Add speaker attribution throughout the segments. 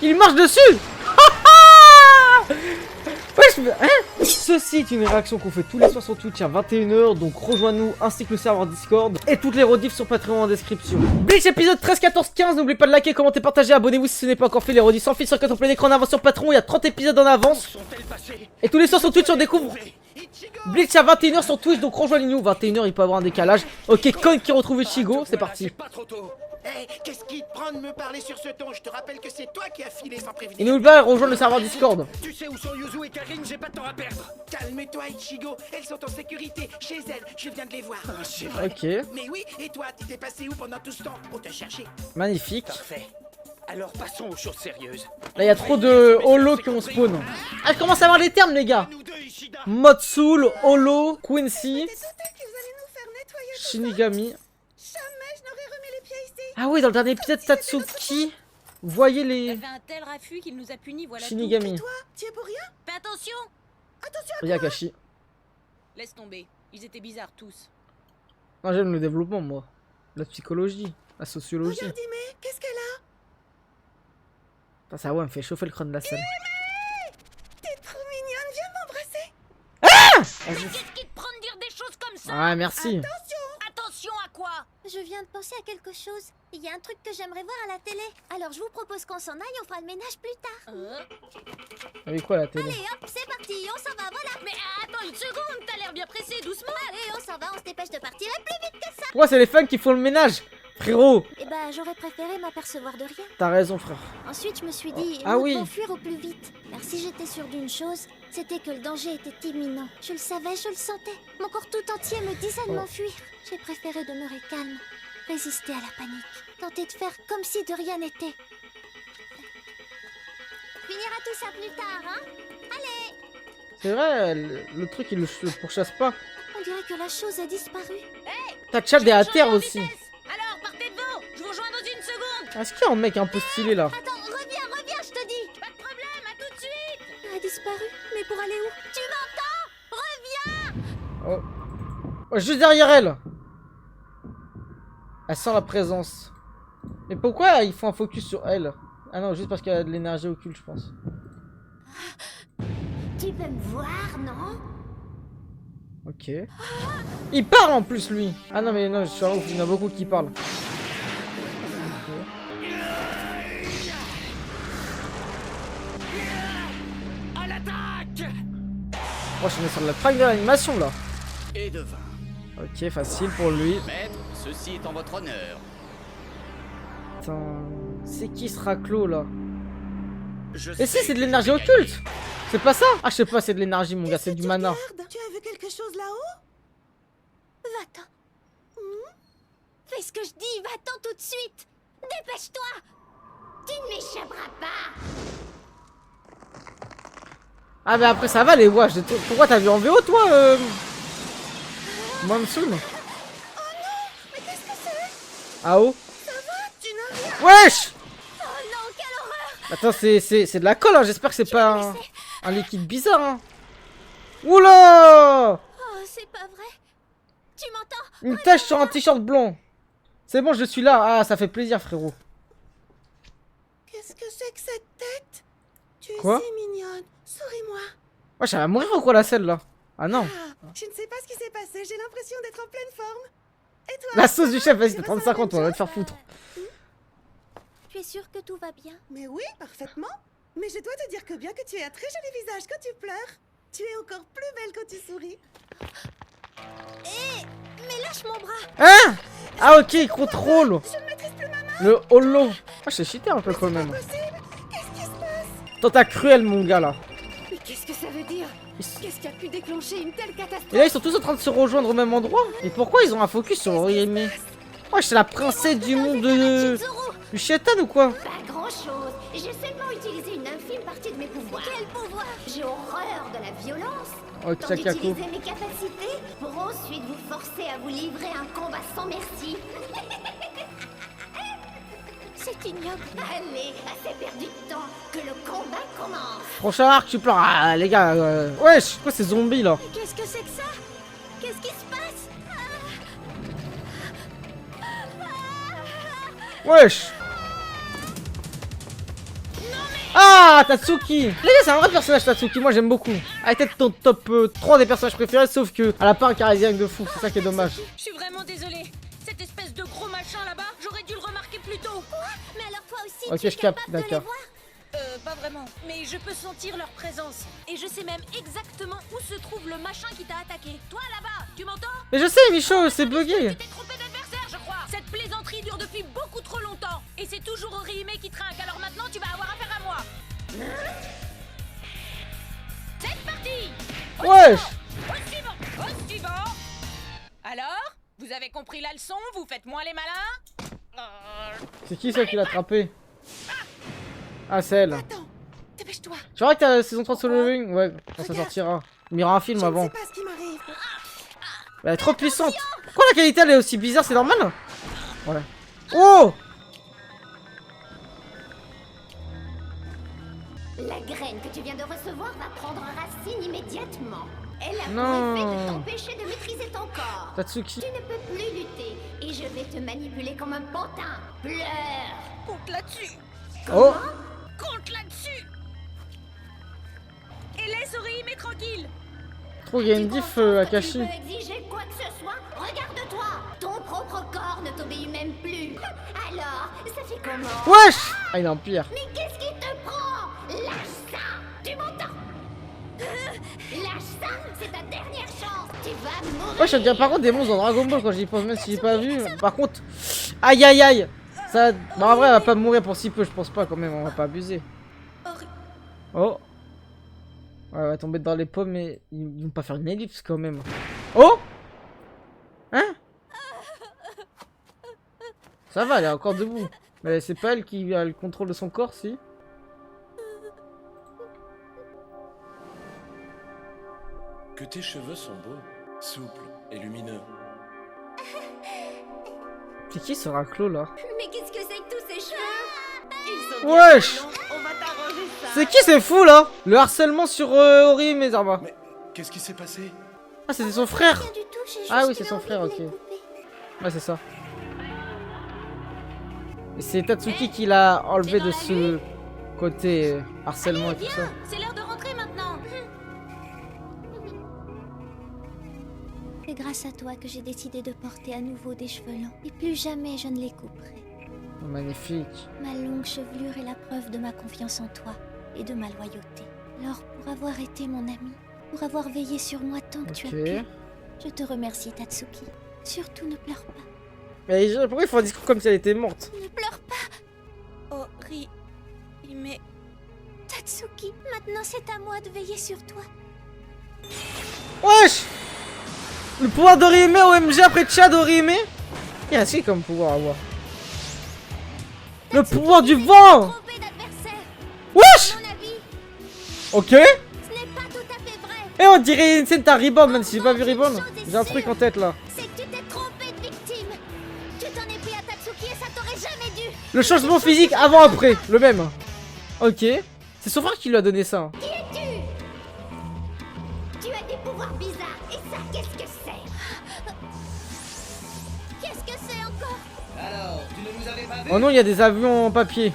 Speaker 1: Il marche dessus. Wesh, mais, hein? Ceci est une réaction qu'on fait tous les soirs sur Twitch à 21 h, donc rejoins-nous ainsi que le serveur Discord et toutes les rediffs sur Patreon en description. Bleach épisode 13, 14, 15, n'oubliez pas de liker, commenter, partager, abonnez-vous si ce n'est pas encore fait, les rediffs s'enfilent sur 4 en plein écran en avance sur Patreon, il y a 30 épisodes en avance. Et tous les soirs sur Twitch on découvre Bleach à 21 h sur Twitch, donc rejoignez-nous, 21 h il peut avoir un décalage. Ok, Con qui retrouve Ichigo, c'est parti.
Speaker 2: Hey, qu'est-ce qui te prend de me parler sur ce ton? Je te rappelle que c'est toi qui as filé sans prévenir.
Speaker 1: Et n'oublie pas de rejoindre le serveur Discord.
Speaker 2: Tu sais où sont Yuzu et Karine, j'ai pas de temps à perdre. Calme-toi Ichigo, elles sont en sécurité chez elles, je viens de les voir. Ah, c'est vrai.
Speaker 1: Ok,
Speaker 2: Mais oui, et toi, tu t'es passé où pendant tout ce temps? Pour te chercher.
Speaker 1: magnifique.
Speaker 2: Parfait. Alors passons aux choses sérieuses.
Speaker 1: Là il y a trop de holo qui ont spawn. Ah, je commence à avoir les termes les gars.
Speaker 2: Nous deux, Ishida.
Speaker 1: Mode Soul, Holo, Quincy,
Speaker 3: Doutais que vous allez nous faire nettoyer tout
Speaker 1: Shinigami.
Speaker 3: ça. Jamais je n'aurais remis les pieds ici.
Speaker 1: Ah oui, dans le dernier épisode Satsuki, vous voyez
Speaker 4: Il
Speaker 1: les
Speaker 4: avait un tel raffut qu'il nous a punis, voilà
Speaker 1: Shinigami.
Speaker 3: Toi, tu es pour rien?
Speaker 4: tout. Fais attention.
Speaker 3: Attention.
Speaker 1: Yakashi.
Speaker 4: Laisse tomber, ils étaient bizarres tous.
Speaker 1: Non, j'aime le développement moi. La psychologie, la sociologie.
Speaker 3: Regarde Ime, qu'est-ce qu'elle a?
Speaker 1: Putain, ça ouais, me fait chauffer le crâne de la scène.
Speaker 3: T'es trop mignonne, viens m'embrasser.
Speaker 4: Qu'est-ce qui te prend de dire des choses comme ça?
Speaker 1: Ouais, merci.
Speaker 4: Attention à quoi?
Speaker 5: Je viens de penser à quelque chose. Il y a un truc que j'aimerais voir à la télé. Alors je vous propose qu'on s'en aille, on fera le ménage plus tard.
Speaker 1: Avec quoi la télé?
Speaker 5: Allez hop, c'est parti, on s'en va, voilà.
Speaker 4: Mais attends une seconde, t'as l'air bien pressé, doucement.
Speaker 5: Allez, on s'en va, on se dépêche de partir et plus vite que ça.
Speaker 1: Pourquoi c'est les fans qui font le ménage? Frérot,
Speaker 5: Eh ben, j'aurais préféré m'apercevoir de rien.
Speaker 1: t'as raison frère.
Speaker 5: Ensuite, je me suis dit,
Speaker 1: Ah
Speaker 5: nous
Speaker 1: oui.
Speaker 5: devons fuir au plus vite. Car si j'étais sûre d'une chose, c'était que le danger était imminent. Je le savais, je le sentais. Mon corps tout entier me disait de m'enfuir. J'ai préféré demeurer calme, résister à la panique, tenter de faire comme si de rien n'était. Finira tout ça plus tard, hein? Allez!
Speaker 1: C'est vrai, le truc il le pourchasse pas.
Speaker 5: On dirait que la chose a disparu.
Speaker 1: T'as Chad est à terre aussi.
Speaker 4: Alors, partez devant, je vous rejoins dans une seconde.
Speaker 1: Est-ce qu'il y a un mec un peu stylé là?
Speaker 5: Attends, reviens, je te dis!
Speaker 4: Pas de problème, à tout de suite.
Speaker 5: Elle a disparu, mais pour aller où? Tu m'entends? Reviens!
Speaker 1: Oh. Oh, juste derrière elle. Elle sent la présence. Mais pourquoi ils font un focus sur elle? Ah non, juste parce qu'elle a de l'énergie occulte, je pense.
Speaker 5: Tu peux me voir, non?
Speaker 1: Ok. Il parle en plus, lui. Ah non, mais non, je suis un ouf, il y en a beaucoup qui parlent.
Speaker 2: À l'attaque.
Speaker 1: Oh, je suis sur la traque de l'animation là.
Speaker 2: Et de 20.
Speaker 1: Ok, facile pour lui.
Speaker 6: Maître, ceci est en votre honneur.
Speaker 1: Putain. C'est qui ce raclo là?
Speaker 2: Je
Speaker 1: Et si,
Speaker 2: sais
Speaker 1: c'est de
Speaker 2: que
Speaker 1: l'énergie
Speaker 2: je vais
Speaker 1: occulte!
Speaker 2: gagner.
Speaker 1: C'est pas ça? Ah, je sais pas, c'est de l'énergie, mon gars, c'est du mana.
Speaker 3: Regarde, tu as vu quelque chose là-haut?
Speaker 5: Va-t'en. Fais ce que je dis, va-t'en tout de suite. Dépêche-toi. Tu ne m'échapperas pas.
Speaker 1: Ah, mais après, ça va les voix. Pourquoi t'as vu en VO, toi, Monsoon?
Speaker 3: Mais qu'est-ce que c'est?
Speaker 1: Ah oh?
Speaker 3: Tu n'as rien.
Speaker 1: Wesh!
Speaker 5: Oh non, quelle horreur.
Speaker 1: Attends, c'est de la colle, hein. J'espère que c'est pas un liquide bizarre, hein. Oula!
Speaker 5: Oh, c'est pas vrai. Tu m'entends?
Speaker 1: Une tache sur un t-shirt blanc. C'est bon, je suis là. Ah, ça fait plaisir, frérot.
Speaker 3: Qu'est-ce que c'est que cette tête? Tu es
Speaker 1: Quoi?
Speaker 3: si mignonne. Souris-moi.
Speaker 1: Wesh, elle va mourir ou quoi, la selle, là? Ah non.
Speaker 3: Ah, je ne sais pas ce qui s'est passé. J'ai l'impression d'être en pleine forme. Et toi?
Speaker 1: La sauce du chef, vas-y,
Speaker 3: Tu
Speaker 1: t'as
Speaker 3: ressens
Speaker 1: 35 ans,
Speaker 3: la
Speaker 1: toi,
Speaker 3: même
Speaker 1: va te faire foutre.
Speaker 5: Tu es sûre que tout va bien?
Speaker 3: Mais oui, parfaitement. Mais je dois te dire que bien que tu aies un très joli visage quand tu pleures, tu es encore plus belle quand tu souris.
Speaker 5: Mais lâche mon bras.
Speaker 1: Hein? Ah, ok, il contrôle.
Speaker 3: Je ne maîtrise plus ma main.
Speaker 1: Le holo. Ah, j'ai cheaté un peu quand même.
Speaker 3: Possible. Qu'est-ce qui se passe?
Speaker 1: Tenta cruel, mon gars, là.
Speaker 3: Mais qu'est-ce que ça veut dire? Qu'est-ce qui a pu déclencher une telle catastrophe?
Speaker 1: Et là, ils sont tous en train de se rejoindre au même endroit. Et pourquoi ils ont un focus sur Orihime? Oh, c'est la princesse du monde de... du Shaitan ou quoi?
Speaker 5: Pas grand-chose. J'ai seulement utilisé une infime partie de mes pouvoirs. Quel pouvoir? J'ai horreur de la violence.
Speaker 1: Oh,
Speaker 5: Donc
Speaker 1: Chakako.
Speaker 5: d'utiliser mes capacités pour ensuite vous forcer à vous livrer un combat sans merci. C'est ignoble. Allez, assez perdu de temps, que le combat commence.
Speaker 1: Prochain arc, tu pleures. Ah, les gars, wesh, quoi ces zombies là?
Speaker 5: Qu'est-ce que c'est que ça? Qu'est-ce qui se passe?
Speaker 1: Wesh! Ah, Tatsuki. Les gars, c'est un vrai personnage, Tatsuki. Moi, j'aime beaucoup. Elle est peut-être ton top 3 des personnages préférés, sauf que elle a pas un charisme de fou. C'est ça qui est dommage.
Speaker 4: Je suis vraiment désolée. Cette espèce de gros machin là-bas, j'aurais dû le remarquer plus tôt.
Speaker 5: Mais alors toi aussi,
Speaker 1: Ok,
Speaker 5: tu es
Speaker 1: je capte,
Speaker 5: capable de les
Speaker 1: d'accord.
Speaker 5: voir?
Speaker 4: Pas vraiment. Mais je peux sentir leur présence. Et je sais même exactement où se trouve le machin qui t'a attaqué. Toi là-bas, tu m'entends?
Speaker 1: Mais je sais, Micho, c'est bugué.
Speaker 4: Tu t'es trompé d'adversaire, je crois. Cette plaisanterie dure depuis beaucoup trop longtemps. Et c'est toujours Orihime qui trinque. Alors maintenant, tu vas avoir affaire à moi. C'est parti.
Speaker 1: Wesh.
Speaker 4: Au suivant. Alors, vous avez compris la leçon? Vous faites moins les malins?
Speaker 1: C'est qui ça qui l'a attrapé? Ah, c'est elle.
Speaker 3: Attends, dépêche-toi.
Speaker 1: Tu vois que t'as la saison 3 solo leveling? Ouais, quand ça sortira. Il y aura un film
Speaker 3: Je ne
Speaker 1: avant.
Speaker 3: sais pas ce qui m'arrive.
Speaker 1: Elle est trop puissante. Pourquoi la qualité elle est aussi bizarre? C'est normal? Voilà. Oh!
Speaker 5: La graine que tu viens de recevoir va prendre racine immédiatement. Elle a
Speaker 1: Non.
Speaker 5: pour effet de t'empêcher de maîtriser ton corps.
Speaker 1: Tatsuki.
Speaker 5: Tu ne peux plus lutter et je vais te manipuler comme un pantin. Pleure.
Speaker 4: Compte là-dessus.
Speaker 1: Oh!
Speaker 4: Compte là-dessus. Et laisse Orihime tranquille.
Speaker 1: Je trouve qu'il y a une diff Akashi.
Speaker 5: Tu peux exiger quoi que ce soit? Regarde-toi. Ton propre corps ne t'obéit même plus. Alors, ça fait comment?
Speaker 1: Wesh! Ah, il est en pire.
Speaker 5: Mais qu'est-ce qui te prend? Lâche ça. Tu m'entends? Lâche ça. C'est ta dernière chance. Tu vas mourir.
Speaker 1: Wesh, ça devient par contre des monstres dans Dragon Ball quand j'y pense, même si j'ai pas vu. Par contre, aïe aïe aïe! Ça. Bah, en vrai, elle va pas mourir pour si peu, je pense pas quand même, on va pas abuser. Oh! Ouais, elle va tomber dans les pommes, mais ils vont pas faire une ellipse quand même. Oh! Hein? Ça va, elle est encore debout. Mais c'est pas elle qui a le contrôle de son corps, si?
Speaker 7: Que tes cheveux sont beaux, souples et lumineux.
Speaker 1: C'est qui ce raclo là?
Speaker 5: Mais qu'est-ce que c'est que tous ces cheveux?
Speaker 3: Ils sont
Speaker 1: Wesh!
Speaker 3: bien longs, on va t'arranger ça.
Speaker 1: C'est qui ces fous là? Le harcèlement sur Orihime et Zarma.
Speaker 7: Mais qu'est-ce qui s'est passé?
Speaker 1: Ah, c'était son frère!
Speaker 5: Rien du tout, j'ai juste
Speaker 1: Ah oui,
Speaker 5: eu
Speaker 1: c'est son
Speaker 5: envie
Speaker 1: frère,
Speaker 5: de
Speaker 1: ok.
Speaker 5: les couper.
Speaker 1: Ouais, c'est ça. Et c'est Tatsuki qui l'a enlevé de ce côté harcèlement et tout ça.
Speaker 4: C'est l'heure de rentrer maintenant.
Speaker 5: C'est grâce à toi que j'ai décidé de porter à nouveau des cheveux longs. Et plus jamais je ne les couperai.
Speaker 1: Magnifique.
Speaker 5: Ma longue chevelure est la preuve de ma confiance en toi et de ma loyauté. Alors, pour avoir été mon ami, pour avoir veillé sur moi tant que tu as pu, je te remercie, Tatsuki. Surtout ne pleure pas.
Speaker 1: Mais pourquoi ils font un discours comme si elle était morte?
Speaker 5: Ne pleure pas,
Speaker 4: Orihime.
Speaker 5: Tatsuki. Maintenant, c'est à moi de veiller sur toi.
Speaker 1: Wesh! Le pouvoir d'Orihime OMG après Chad Orihime? Il y a assez comme pouvoir à avoir. Le pouvoir du vent!
Speaker 5: Trompé d'adversaire,
Speaker 1: Wesh!
Speaker 5: à mon avis,
Speaker 1: Ok.
Speaker 5: ce n'est pas tout à fait vrai.
Speaker 1: Et on dirait une scène t'as Reborn, même si j'ai pas vu Reborn. J'ai un truc en tête là.
Speaker 5: C'est que tu t'es trompé de victime. Tu t'en es pris à Tatsuki et ça t'aurait jamais dû.
Speaker 1: Le changement physique avant-après, le même. Ok. C'est son frère qui lui a donné ça.
Speaker 5: Qui es-tu? Tu as des pouvoirs bizarres. Et ça, qu'est-ce que c'est? Qu'est-ce que c'est encore?
Speaker 2: Alors, tu ne nous avais pas vu?
Speaker 1: Oh non, il y a des avions en papier.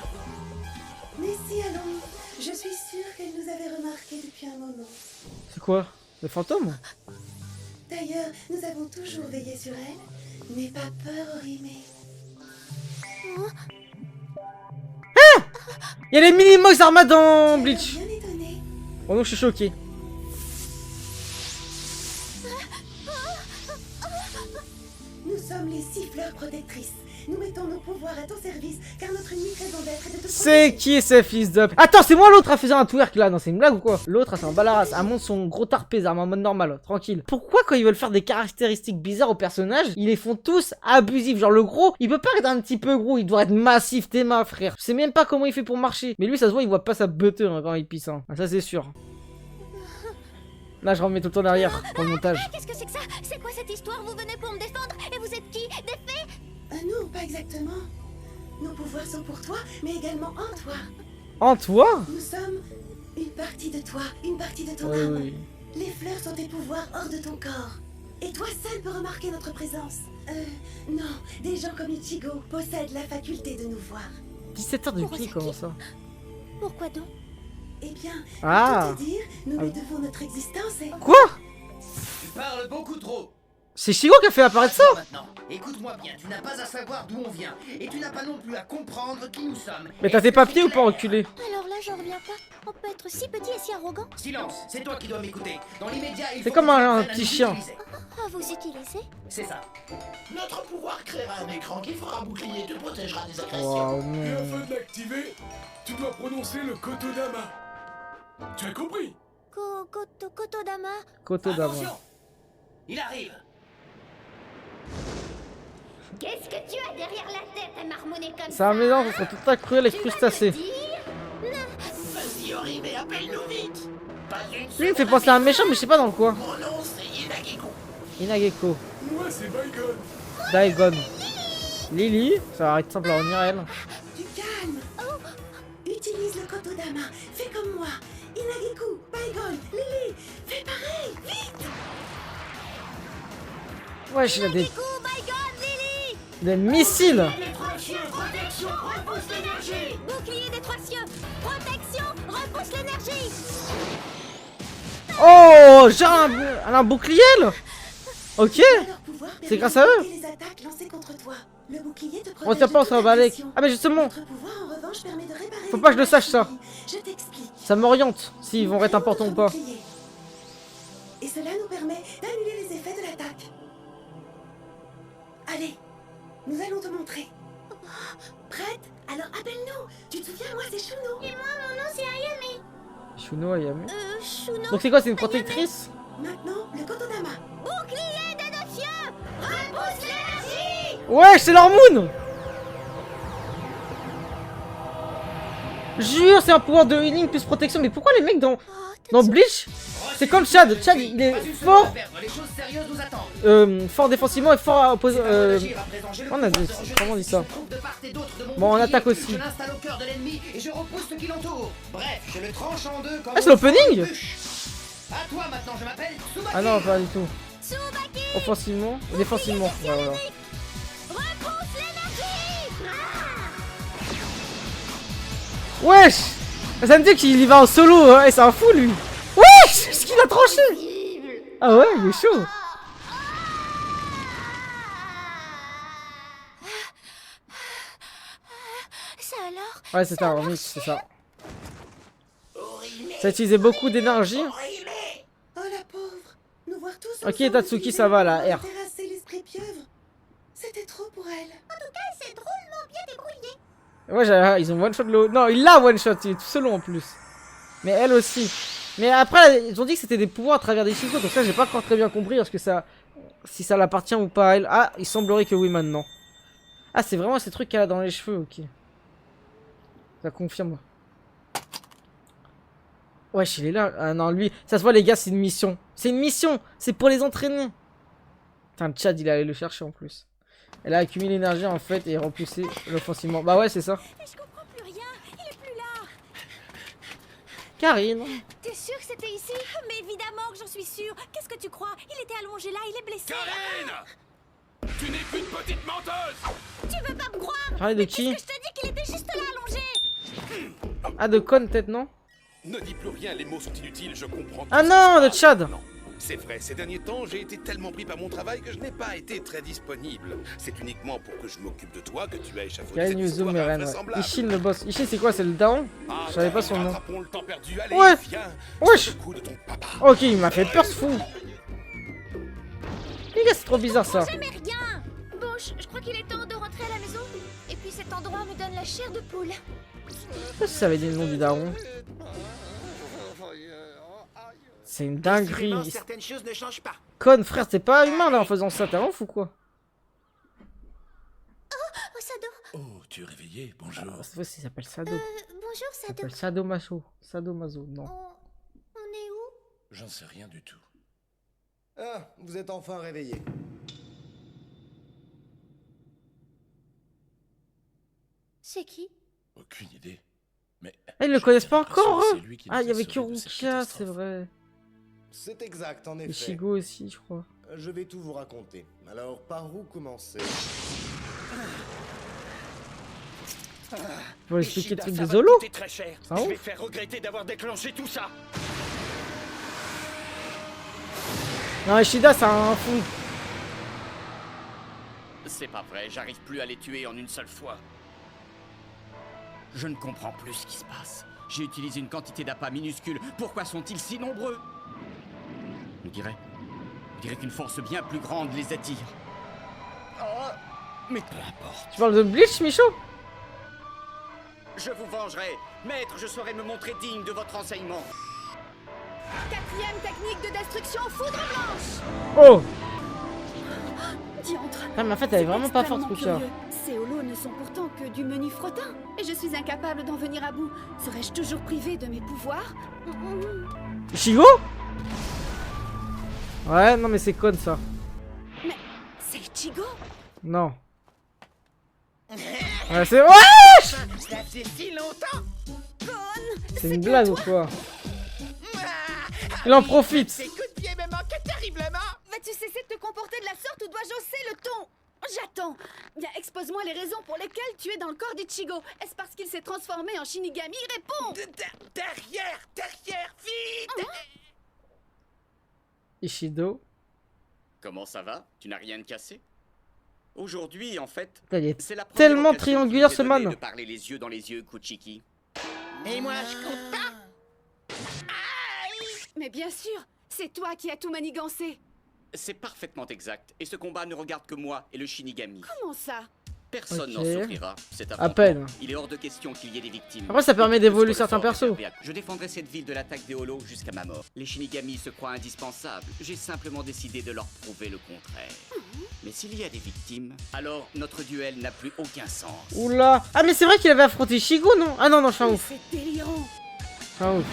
Speaker 3: Mais si, allons. Je suis sûre qu'elle nous avait remarqué depuis un moment.
Speaker 1: C'est quoi? Des fantômes?
Speaker 3: D'ailleurs, nous avons toujours veillé sur elle. N'aie pas peur, Orihime.
Speaker 1: Il y a les Minimox Arma dans Bleach.
Speaker 3: Bien étonné.
Speaker 1: Oh non, je suis choqué.
Speaker 3: Nous sommes les siffleurs protectrices. Nous mettons nos pouvoirs à ton service, car notre unique raison d'être est de te
Speaker 1: C'est qui ces fils d'up? Attends, c'est moi l'autre à faire un twerk là. Non, c'est une blague ou quoi? L'autre, c'est un balaras. Elle monte son gros tarpé, en mode normal, tranquille. Pourquoi quand ils veulent faire des caractéristiques bizarres aux personnages, ils les font tous abusifs? Genre le gros, il peut pas être un petit peu gros, il doit être massif, t'es ma frère. Je sais même pas comment il fait pour marcher. Mais lui, ça se voit, il voit pas sa butter hein, quand il pisse. Hein. Ah, ça c'est sûr. Là, je remets tout le temps derrière pour le montage.
Speaker 5: Qu'est-ce que c'est que ça? C'est quoi cette histoire? Vous venez pour me défendre? Et vous êtes qui? Des fées?
Speaker 3: Non, pas exactement. Nos pouvoirs sont pour toi, mais également en toi.
Speaker 1: En toi?
Speaker 3: Nous sommes une partie de toi, une partie de ton
Speaker 1: Oui,
Speaker 3: âme.
Speaker 1: oui.
Speaker 3: Les fleurs sont tes pouvoirs hors de ton corps. Et toi seul peux remarquer notre présence. Non, des gens comme Ichigo possèdent la faculté de nous voir.
Speaker 1: 17 heures de pied, comment ça?
Speaker 5: Pourquoi donc?
Speaker 3: Eh bien,
Speaker 1: Ah.
Speaker 3: pour tout te dire, nous lui devons notre existence et...
Speaker 1: Quoi?
Speaker 6: Tu parles beaucoup trop.
Speaker 1: C'est Shigo qui a fait apparaître ça?
Speaker 6: Maintenant, écoute-moi bien, tu n'as pas à savoir d'où on vient. Et tu n'as pas non plus à comprendre qui nous sommes.
Speaker 1: Mais t'as tes papiers ou pas, enculé?
Speaker 5: Alors là, j'en reviens pas. On peut être si petit et si arrogant.
Speaker 6: Silence, c'est toi qui dois m'écouter. Dans l'immédiat, il
Speaker 1: C'est
Speaker 6: faut
Speaker 1: comme
Speaker 6: que tu
Speaker 1: un
Speaker 6: apprennes à
Speaker 1: petit
Speaker 6: nous
Speaker 1: chien.
Speaker 6: utiliser.
Speaker 5: Ah, vous utilisez?
Speaker 6: C'est ça.
Speaker 2: Notre pouvoir créera un écran qui fera un bouclier et te protégera des agressions.
Speaker 1: Waouh,
Speaker 7: Et
Speaker 1: non.
Speaker 7: afin de l'activer, tu dois prononcer le Kotodama. Tu as compris?
Speaker 5: Kotodama.
Speaker 1: Kotodama.
Speaker 6: Attention, il arrive.
Speaker 5: Qu'est-ce que tu as derrière la tête à marmonner comme
Speaker 1: C'est un mélange entre tout à cruel et crustacé.
Speaker 2: Vas-y, Oribe, appelle-nous vite. Pas une
Speaker 1: Lui, il me fait penser à un méchant, mais je sais pas dans quoi.
Speaker 2: Mon nom, c'est Inageko.
Speaker 1: Inageko.
Speaker 7: Moi, c'est Bygone.
Speaker 1: Daigon. Lily. Ça va être simple à retenir, elle.
Speaker 3: Du calme. Utilise le Kotodama. Fais comme moi. Inagiku, Bygone, Lily. Fais pareil, vite.
Speaker 1: Wesh, il a des...
Speaker 5: Coucou, Bygone, Lily.
Speaker 1: des missiles.
Speaker 5: Protection, repousse l'énergie. Bouclier des trois cieux. Protection, repousse l'énergie.
Speaker 1: Oh, j'ai un bouclier, là. Ok.
Speaker 3: Leur pouvoir
Speaker 1: C'est
Speaker 3: permet
Speaker 1: grâce à eux.
Speaker 3: d'éviter les attaques lancées contre toi. Le bouclier te protège
Speaker 1: On tient pas, on
Speaker 3: de
Speaker 1: s'en
Speaker 3: toute
Speaker 1: va avec.
Speaker 3: agression.
Speaker 1: Ah, mais justement,
Speaker 3: Notre pouvoir, en revanche, permet de réparer
Speaker 1: faut
Speaker 3: les
Speaker 1: pas que je le
Speaker 3: dommages
Speaker 1: sache, ça.
Speaker 3: subis. Je t'explique.
Speaker 1: Ça m'oriente, s'ils vont être
Speaker 3: Créons
Speaker 1: importants ou
Speaker 3: notre
Speaker 1: pas.
Speaker 3: bouclier. Et cela nous permet d'annuler les effets de l'attaque. Allez, nous allons te montrer. Prête? Alors appelle-nous. Tu te souviens, moi c'est Shuno.
Speaker 5: Et moi, mon nom, c'est Ayame.
Speaker 1: Shuno Ayame.
Speaker 5: Shuno.
Speaker 1: Donc c'est quoi, c'est une protectrice?
Speaker 3: Maintenant, le Kotodama.
Speaker 5: Bouclier de nos cieux. Repousse l'énergie.
Speaker 1: Ouais, c'est leur moon. Jure, c'est un pouvoir de healing plus protection. Mais pourquoi les mecs dans Bleach, c'est comme Chad. Chad, il est
Speaker 6: Pas une seconde
Speaker 1: fort,
Speaker 6: à perdre, les choses sérieuses nous attendent.
Speaker 1: fort défensivement et fort à opposer.
Speaker 6: C'est à moi d'agir à présent, j'ai le
Speaker 1: on a
Speaker 6: pouvoir
Speaker 1: dit-
Speaker 6: de rejeter
Speaker 1: comment on dit
Speaker 6: ce
Speaker 1: ça?
Speaker 6: qui se trouve de part et d'autre de mon
Speaker 1: Bon, on
Speaker 6: bouclier.
Speaker 1: attaque aussi.
Speaker 6: Je l'installe au cœur de l'ennemi et je repousse ce qui l'entoure. Bref, je le tranche en deux comme
Speaker 1: Ah, c'est
Speaker 6: on
Speaker 1: l'opening?
Speaker 6: tranche une bûche. À toi maintenant, je m'appelle Tsubaki.
Speaker 1: Ah non, pas du tout.
Speaker 5: Tsubaki.
Speaker 1: Offensivement et défensivement. Ouais, voilà.
Speaker 5: Repousse l'énergie.
Speaker 1: Wesh, ça me dit qu'il y va en solo, hein, et c'est un fou lui. Wesh, ce qu'il a tranché. Ah ouais, il est chaud.
Speaker 5: Ça alors?
Speaker 1: Ouais, c'est un remix, c'est ça. Ça utilisait beaucoup d'énergie.
Speaker 3: Oh la pauvre. Nous voir tous
Speaker 1: Ok,
Speaker 3: ensemble
Speaker 1: Tatsuki,
Speaker 3: utiliser
Speaker 1: ça va,
Speaker 3: le
Speaker 1: la
Speaker 3: pouvoir
Speaker 1: R.
Speaker 3: de terrasser l'esprit pieuvre. C'était trop pour elle.
Speaker 5: C'est drôlement bien débrouillé.
Speaker 1: Ouais, ils ont one shot le. Non, il l'a one shot, il est tout solo en plus. Mais elle aussi. Mais après, ils ont dit que c'était des pouvoirs à travers des chicots, donc ça, j'ai pas encore très bien compris parce que ça. Si ça l'appartient ou pas à elle. Ah, il semblerait que oui maintenant. Ah, c'est vraiment ces trucs qu'elle a dans les cheveux, ok. Ça confirme. Wesh, il est là. Ah non, lui, ça se voit, les gars, c'est une mission. C'est une mission, c'est pour les entraîner. Putain, Chad, il est allé le chercher en plus. Elle a accumulé l'énergie en fait et repoussé l'offensivement. Bah ouais, c'est ça.
Speaker 5: Mais je comprends plus rien. Il est plus là.
Speaker 1: Karine.
Speaker 5: T'es sûr que c'était ici? Mais évidemment que j'en suis sûre. Qu'est-ce que tu crois? Il était allongé là, il est blessé.
Speaker 7: Karine! Tu n'es qu'une petite menteuse!
Speaker 5: Tu veux pas me croire?
Speaker 1: Parler de qui?
Speaker 5: Je te dis qu'il était juste là allongé.
Speaker 1: Ah, de Con peut-être, non?
Speaker 8: Ne dis plus rien, les mots sont inutiles, je comprends.
Speaker 1: Ah
Speaker 8: tout ce
Speaker 1: non,
Speaker 8: qui
Speaker 1: de
Speaker 8: se
Speaker 1: Chad.
Speaker 8: passe. Non, c'est vrai, ces derniers temps, j'ai été tellement pris par mon travail que je n'ai pas été très disponible. C'est uniquement pour que je m'occupe de toi que tu as échafaudé
Speaker 1: Karine
Speaker 8: cette
Speaker 1: Yuzo
Speaker 8: histoire
Speaker 1: Meren, ouais.
Speaker 8: invraisemblable.
Speaker 1: Ishin le boss. Ishin, c'est quoi? C'est le daron?
Speaker 8: Ah,
Speaker 1: Je savais pas son nom.
Speaker 8: rattrapons le temps perdu, allez,
Speaker 1: Ouais.
Speaker 8: viens.
Speaker 1: Wesh.
Speaker 8: C'est le coup de ton papa.
Speaker 1: Ok, il m'a fait peur ce fou. Les gars, c'est trop bizarre ça.
Speaker 5: Jamais rien. Bon, je crois qu'il est temps de rentrer à la maison. Et puis cet endroit me donne la chair de poule.
Speaker 1: Je sais pas si ça avait dit le nom du daron. C'est une
Speaker 2: Décidément,
Speaker 1: dinguerie.
Speaker 2: certaines choses ne changent pas.
Speaker 1: Con, frère, t'es pas humain là en faisant ça. T'es un ouf ou quoi?
Speaker 5: Oh, Sado.
Speaker 7: Oh, tu es réveillé, bonjour.
Speaker 1: Cette fois, il s'appelle Sado.
Speaker 5: Bonjour,
Speaker 1: Il
Speaker 5: Sado.
Speaker 1: s'appelle Sadomaso. Sadomaso, non.
Speaker 5: On est où?
Speaker 7: J'en sais rien du tout.
Speaker 9: Ah, vous êtes enfin réveillé.
Speaker 5: C'est qui?
Speaker 7: Aucune idée. Mais
Speaker 1: Ah, ils le
Speaker 7: j'ai
Speaker 1: connaissent pas
Speaker 7: l'impression
Speaker 1: encore,
Speaker 7: que
Speaker 1: eux?
Speaker 7: c'est lui qui
Speaker 1: Ah,
Speaker 7: nous
Speaker 1: il y
Speaker 7: a
Speaker 1: avait
Speaker 7: sauvés de cette
Speaker 1: Kurukia, c'est
Speaker 7: catastrophe.
Speaker 1: vrai.
Speaker 9: C'est exact, en
Speaker 1: Et
Speaker 9: effet.
Speaker 1: Shigo aussi, je crois.
Speaker 9: Je vais tout vous raconter. Alors, par où commencer?
Speaker 1: Faut expliquer le truc
Speaker 2: Ishida,
Speaker 1: des
Speaker 2: ça va
Speaker 1: holos.
Speaker 2: coûter très cher.
Speaker 1: Ah,
Speaker 2: Je
Speaker 1: ouf.
Speaker 2: vais faire regretter d'avoir déclenché tout ça.
Speaker 1: Non, Ishida, c'est un fou.
Speaker 10: C'est pas vrai, j'arrive plus à les tuer en une seule fois. Je ne comprends plus ce qui se passe. J'ai utilisé une quantité d'appât minuscule. Pourquoi sont-ils si nombreux? On dirait qu'une force bien plus grande les attire. Oh, mais peu importe.
Speaker 1: Tu parles de Bleach, Michaud?
Speaker 10: Je vous vengerai. Maître, je saurai me montrer digne de votre enseignement.
Speaker 4: 4e technique de destruction, foudre blanche.
Speaker 1: Oh!
Speaker 3: Diantre.
Speaker 1: Ah, mais en fait, elle est vraiment pas forte,
Speaker 3: extrêmement
Speaker 1: Rukia.
Speaker 3: curieux. Ces holos ne sont pourtant que du menu frottin. Et je suis incapable d'en venir à bout. Serais-je toujours privée de mes pouvoirs?
Speaker 1: Ichigo? Ouais, non, mais c'est con ça.
Speaker 3: Mais c'est Ichigo?
Speaker 1: Non. Ouais, c'est. Wesh!
Speaker 2: Ça fait si longtemps.
Speaker 1: C'est une blague ou quoi? Il en profite.
Speaker 2: Ces coups de pied me manquent terriblement.
Speaker 3: Vas-tu cesser de te comporter de la sorte ou dois-je hausser le ton? J'attends. Bien, expose-moi les raisons pour lesquelles tu es dans le corps d'Ichigo. Est-ce parce qu'il s'est transformé en Shinigami? Réponds!
Speaker 2: Derrière, vite.
Speaker 1: Ishido.
Speaker 10: Comment ça va? Tu n'as rien de cassé? Aujourd'hui, en fait,
Speaker 1: Putain, il est
Speaker 10: c'est la première
Speaker 1: tellement
Speaker 10: occasion
Speaker 1: triangulaire,
Speaker 10: qui
Speaker 1: ce
Speaker 10: nous est donnée
Speaker 1: man.
Speaker 10: de parler les yeux dans les yeux, Kuchiki.
Speaker 2: Et moi, je compte pas.
Speaker 3: Mais bien sûr, c'est toi qui as tout manigancé.
Speaker 10: C'est parfaitement exact. Et ce combat ne regarde que moi et le Shinigami.
Speaker 3: Comment ça?
Speaker 10: Personne
Speaker 1: Ok.
Speaker 10: n'en souffrira. C'est
Speaker 1: À peine.
Speaker 10: Il est hors de question qu'il y ait des victimes.
Speaker 1: Après, ça permet d'évoluer
Speaker 10: Tout ce que le
Speaker 1: certains
Speaker 10: sort
Speaker 1: persos.
Speaker 10: réservé à- Je défendrai cette ville de l'attaque des holos jusqu'à ma mort. Les Shinigami se croient indispensables. J'ai simplement décidé de leur prouver le contraire. Mais s'il y a des victimes, alors notre duel n'a plus aucun sens.
Speaker 1: Oula. Ah, mais c'est vrai qu'il avait affronté Ishigo, non? Ah non, non, je suis un ouf.
Speaker 3: C'est délirant.
Speaker 1: Je suis un ouf.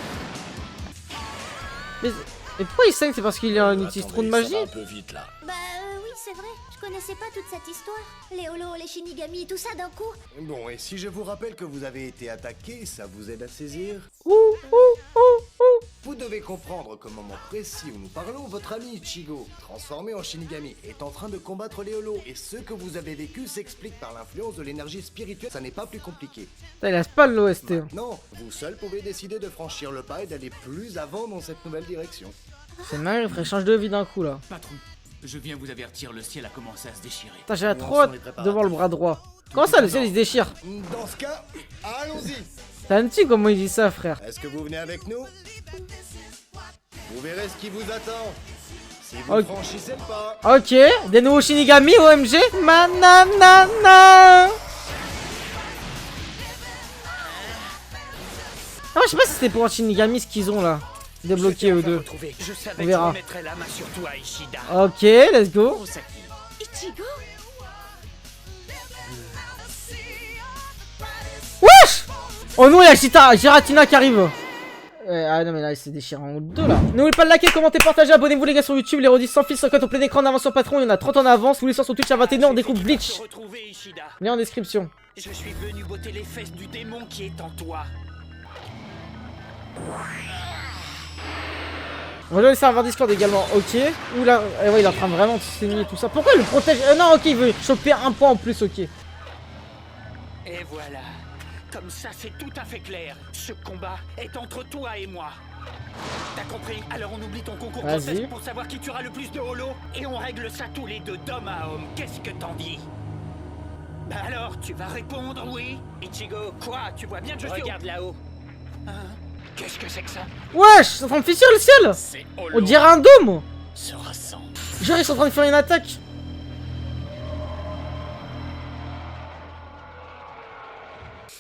Speaker 1: Mais pourquoi il saigne? C'est parce qu'il utilise trop de magie?
Speaker 7: Un peu vite là.
Speaker 5: Bah oui, c'est vrai. Je connaissais pas toute cette histoire. Les holos, les shinigami, tout ça d'un coup.
Speaker 9: Bon, et si je vous rappelle que vous avez été attaqué, ça vous aide à saisir? Vous devez comprendre qu'au moment précis où nous parlons, votre ami Ichigo, transformé en Shinigami, est en train de combattre les holos. Et ce que vous avez vécu s'explique par l'influence de l'énergie spirituelle. Ça n'est pas plus compliqué.
Speaker 1: Putain, il a pas l'OST.
Speaker 9: Non, vous seul pouvez décider de franchir le pas et d'aller plus avant dans cette nouvelle direction.
Speaker 1: C'est mal, il ferait change de vie d'un coup là.
Speaker 11: Patron, je viens vous avertir, le ciel a commencé à se déchirer.
Speaker 1: Putain, j'ai trop hâte de voir le bras droit. Comment ça, le ciel il se déchire?
Speaker 9: Dans ce cas, allons-y.
Speaker 1: T'as un petit comment il dit ça, frère?
Speaker 9: Est-ce que vous venez avec nous? Vous verrez ce qui vous attend. Si vous
Speaker 1: Ok.
Speaker 9: franchissez le pas.
Speaker 1: Ok, des nouveaux Shinigami, OMG. Mananana. Ah, je sais pas si c'était pour un Shinigami ce qu'ils ont là. Débloqué eux deux.
Speaker 2: Je savais
Speaker 1: On
Speaker 2: que
Speaker 1: verra.
Speaker 2: je mettrais la main sur toi, Ishida.
Speaker 1: Ok, let's go.
Speaker 10: Kurosaki.
Speaker 3: Ichigo?
Speaker 1: Wesh! Oh non, il y a Giratina qui arrive. Ah non, mais là, il s'est déchiré en deux là. N'oubliez pas de liker, commenter, partager, abonnez-vous les gars sur YouTube. Les rediffs sans fil, 50 au plein écran en avance sur Patreon. Il y en a 30 en avance. Tous les soirs sur Twitch à 21h, on découvre Bleach.
Speaker 2: Te retrouver, Ishida.
Speaker 1: Lien en description.
Speaker 2: Je suis venu botter les fesses du démon qui est en toi.
Speaker 1: Rejoignez le serveur Discord également, ok. Oula, ouais, il est en train de vraiment de se saigner tout ça. Pourquoi il le protège? Non, ok, il veut choper un point en plus, ok.
Speaker 2: Et voilà. Comme ça, c'est tout à fait clair. Ce combat est entre toi et moi. T'as compris? Alors on oublie ton concours
Speaker 1: Vas-y.
Speaker 2: process pour savoir qui tuera le plus de holo et on règle ça tous les deux d'homme à homme. Qu'est-ce que t'en dis? Bah alors, tu vas répondre oui? Ichigo, quoi? Tu vois bien que je suis... Regarde là-haut. Hein? Qu'est-ce que c'est que ça?
Speaker 1: Wesh, ils sont en train de fissurer le ciel.
Speaker 10: Ces
Speaker 1: On
Speaker 10: holos
Speaker 1: dirait un dôme.
Speaker 10: se rassemblent.
Speaker 1: Genre, ils sont en train de faire une attaque.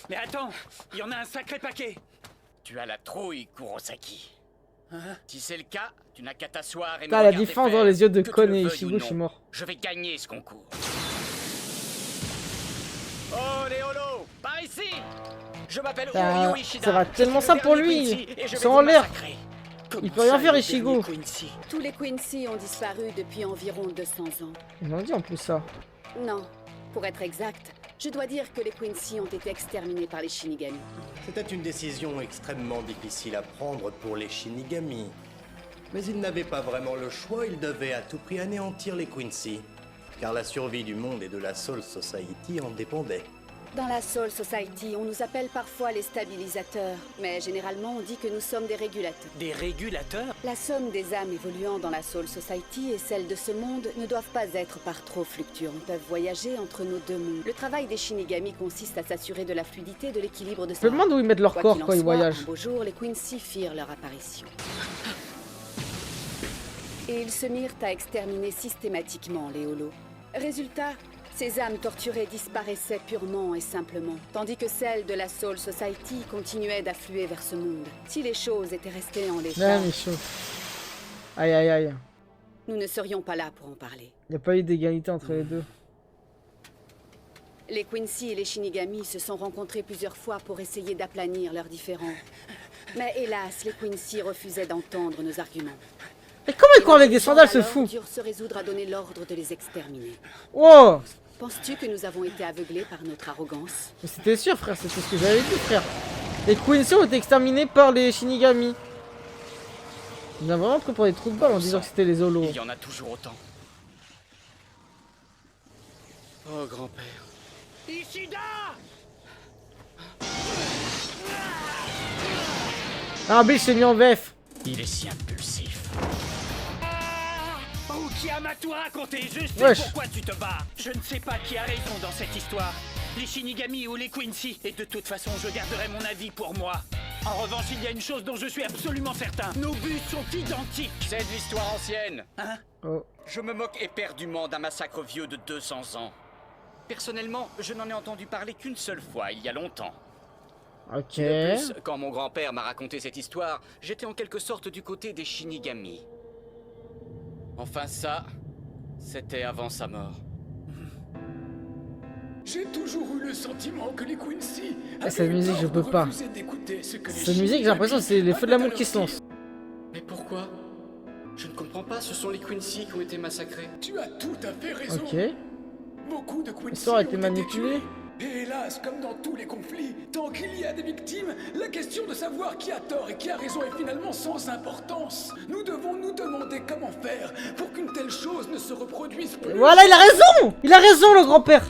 Speaker 2: Mais attends, il y en a un sacré paquet.
Speaker 10: Tu as la trouille, Kurosaki. Si c'est le cas, tu n'as qu'à t'asseoir et me
Speaker 1: Putain, la
Speaker 10: regarder
Speaker 1: différence
Speaker 10: faire,
Speaker 1: dans les yeux de
Speaker 10: que tu
Speaker 1: Kon
Speaker 10: le
Speaker 1: et
Speaker 10: veuilles
Speaker 1: Ichigo,
Speaker 10: ou
Speaker 1: je suis
Speaker 10: non.
Speaker 1: mort.
Speaker 10: Je vais gagner ce concours. Oh les holos, par ici. Je m'appelle
Speaker 1: Putain,
Speaker 10: Uryu Ishida.
Speaker 1: ça va
Speaker 10: Je
Speaker 1: tellement
Speaker 10: suis
Speaker 1: ça
Speaker 10: le
Speaker 1: pour
Speaker 10: dernier
Speaker 1: lui.
Speaker 10: Quincy et je
Speaker 1: Ils
Speaker 10: vais
Speaker 1: sont
Speaker 10: vous
Speaker 1: en l'air.
Speaker 10: massacrer.
Speaker 1: Il peut rien faire, Ichigo.
Speaker 3: Tous les Quincy ont disparu depuis environ 200 ans.
Speaker 1: Ils m'ont dit en plus ça.
Speaker 3: Non, pour être exact, je dois dire que les Quincy ont été exterminés par les Shinigami.
Speaker 9: C'était une décision extrêmement difficile à prendre pour les Shinigami. Mais ils n'avaient pas vraiment le choix, ils devaient à tout prix anéantir les Quincy. Car la survie du monde et de la Soul Society en dépendait.
Speaker 3: Dans la Soul Society, on nous appelle parfois les stabilisateurs, mais généralement on dit que nous sommes des régulateurs.
Speaker 2: Des régulateurs?
Speaker 3: La somme des âmes évoluant dans la Soul Society et celle de ce monde ne doivent pas être par trop fluctuantes, peuvent voyager entre nos deux mondes. Le travail des Shinigami consiste à s'assurer de la fluidité de l'équilibre de
Speaker 1: Je me demande où ils mettent leur corps quand ils voyagent.
Speaker 3: Un beau jour, les Quincy firent leur apparition. Et ils se mirent à exterminer systématiquement les holos. Résultat, ces âmes torturées disparaissaient purement et simplement, tandis que celles de la Soul Society continuaient d'affluer vers ce monde. Si les choses étaient restées en l'état,
Speaker 1: Ouais, mais chaud. Aïe aïe aïe.
Speaker 3: nous ne serions pas là pour en parler.
Speaker 1: Y a pas eu d'égalité entre les deux.
Speaker 3: Les Quincy et les Shinigami se sont rencontrés plusieurs fois pour essayer d'aplanir leurs différends. Mais hélas, les Quincy refusaient d'entendre nos arguments.
Speaker 1: Et comment ils courent avec des sandales, ce fou?
Speaker 3: Durent se résoudre à donner l'ordre de les exterminer.
Speaker 1: Wow.
Speaker 3: Penses-tu que nous avons été aveuglés par notre arrogance?
Speaker 1: Mais c'était sûr, frère, c'était ce que j'avais dit, frère. Les Quincy ont été exterminés par les Shinigami. Ils ont vraiment pris pour des trous de balles en disant que c'était les holos.
Speaker 10: Il y en a toujours autant. Oh, grand-père.
Speaker 2: Ishida!
Speaker 1: Ah, Bill s'est mis en VF.
Speaker 10: Il est si impulsif.
Speaker 2: Oh, qui a m'a tout raconté? Je sais
Speaker 1: Wesh.
Speaker 2: pourquoi tu te bats. Je ne sais pas qui a raison dans cette histoire. Les Shinigami ou les Quincy. Et de toute façon, je garderai mon avis pour moi. En revanche, il y a une chose dont je suis absolument certain. Nos buts sont identiques.
Speaker 10: C'est de l'histoire ancienne.
Speaker 2: Hein?
Speaker 1: Oh.
Speaker 10: Je me moque éperdument d'un massacre vieux de 200 ans. Personnellement, je n'en ai entendu parler qu'une seule fois, il y a longtemps.
Speaker 1: Ok.
Speaker 10: De plus, quand mon grand-père m'a raconté cette histoire, j'étais en quelque sorte du côté des Shinigami. Enfin ça, c'était avant sa mort.
Speaker 11: J'ai toujours eu le sentiment que les Quincy
Speaker 1: Ah, cette musique, je peux pas. Cette musique, j'ai l'impression que c'est les feux de l'amour qui se lancent.
Speaker 10: Mais pourquoi? Je ne comprends pas, ce sont les Quincy qui ont été massacrés.
Speaker 11: Tu as tout à fait raison.
Speaker 1: Ok.
Speaker 11: Beaucoup de Quincy
Speaker 1: L'histoire a été
Speaker 11: ont
Speaker 1: manipulée.
Speaker 11: tués. Et hélas, comme dans tous les conflits, tant qu'il y a des victimes, la question de savoir qui a tort et qui a raison est finalement sans importance. Nous devons nous demander comment faire pour qu'une telle chose ne se reproduise plus.
Speaker 1: Voilà, il a raison. Il a raison, le grand-père.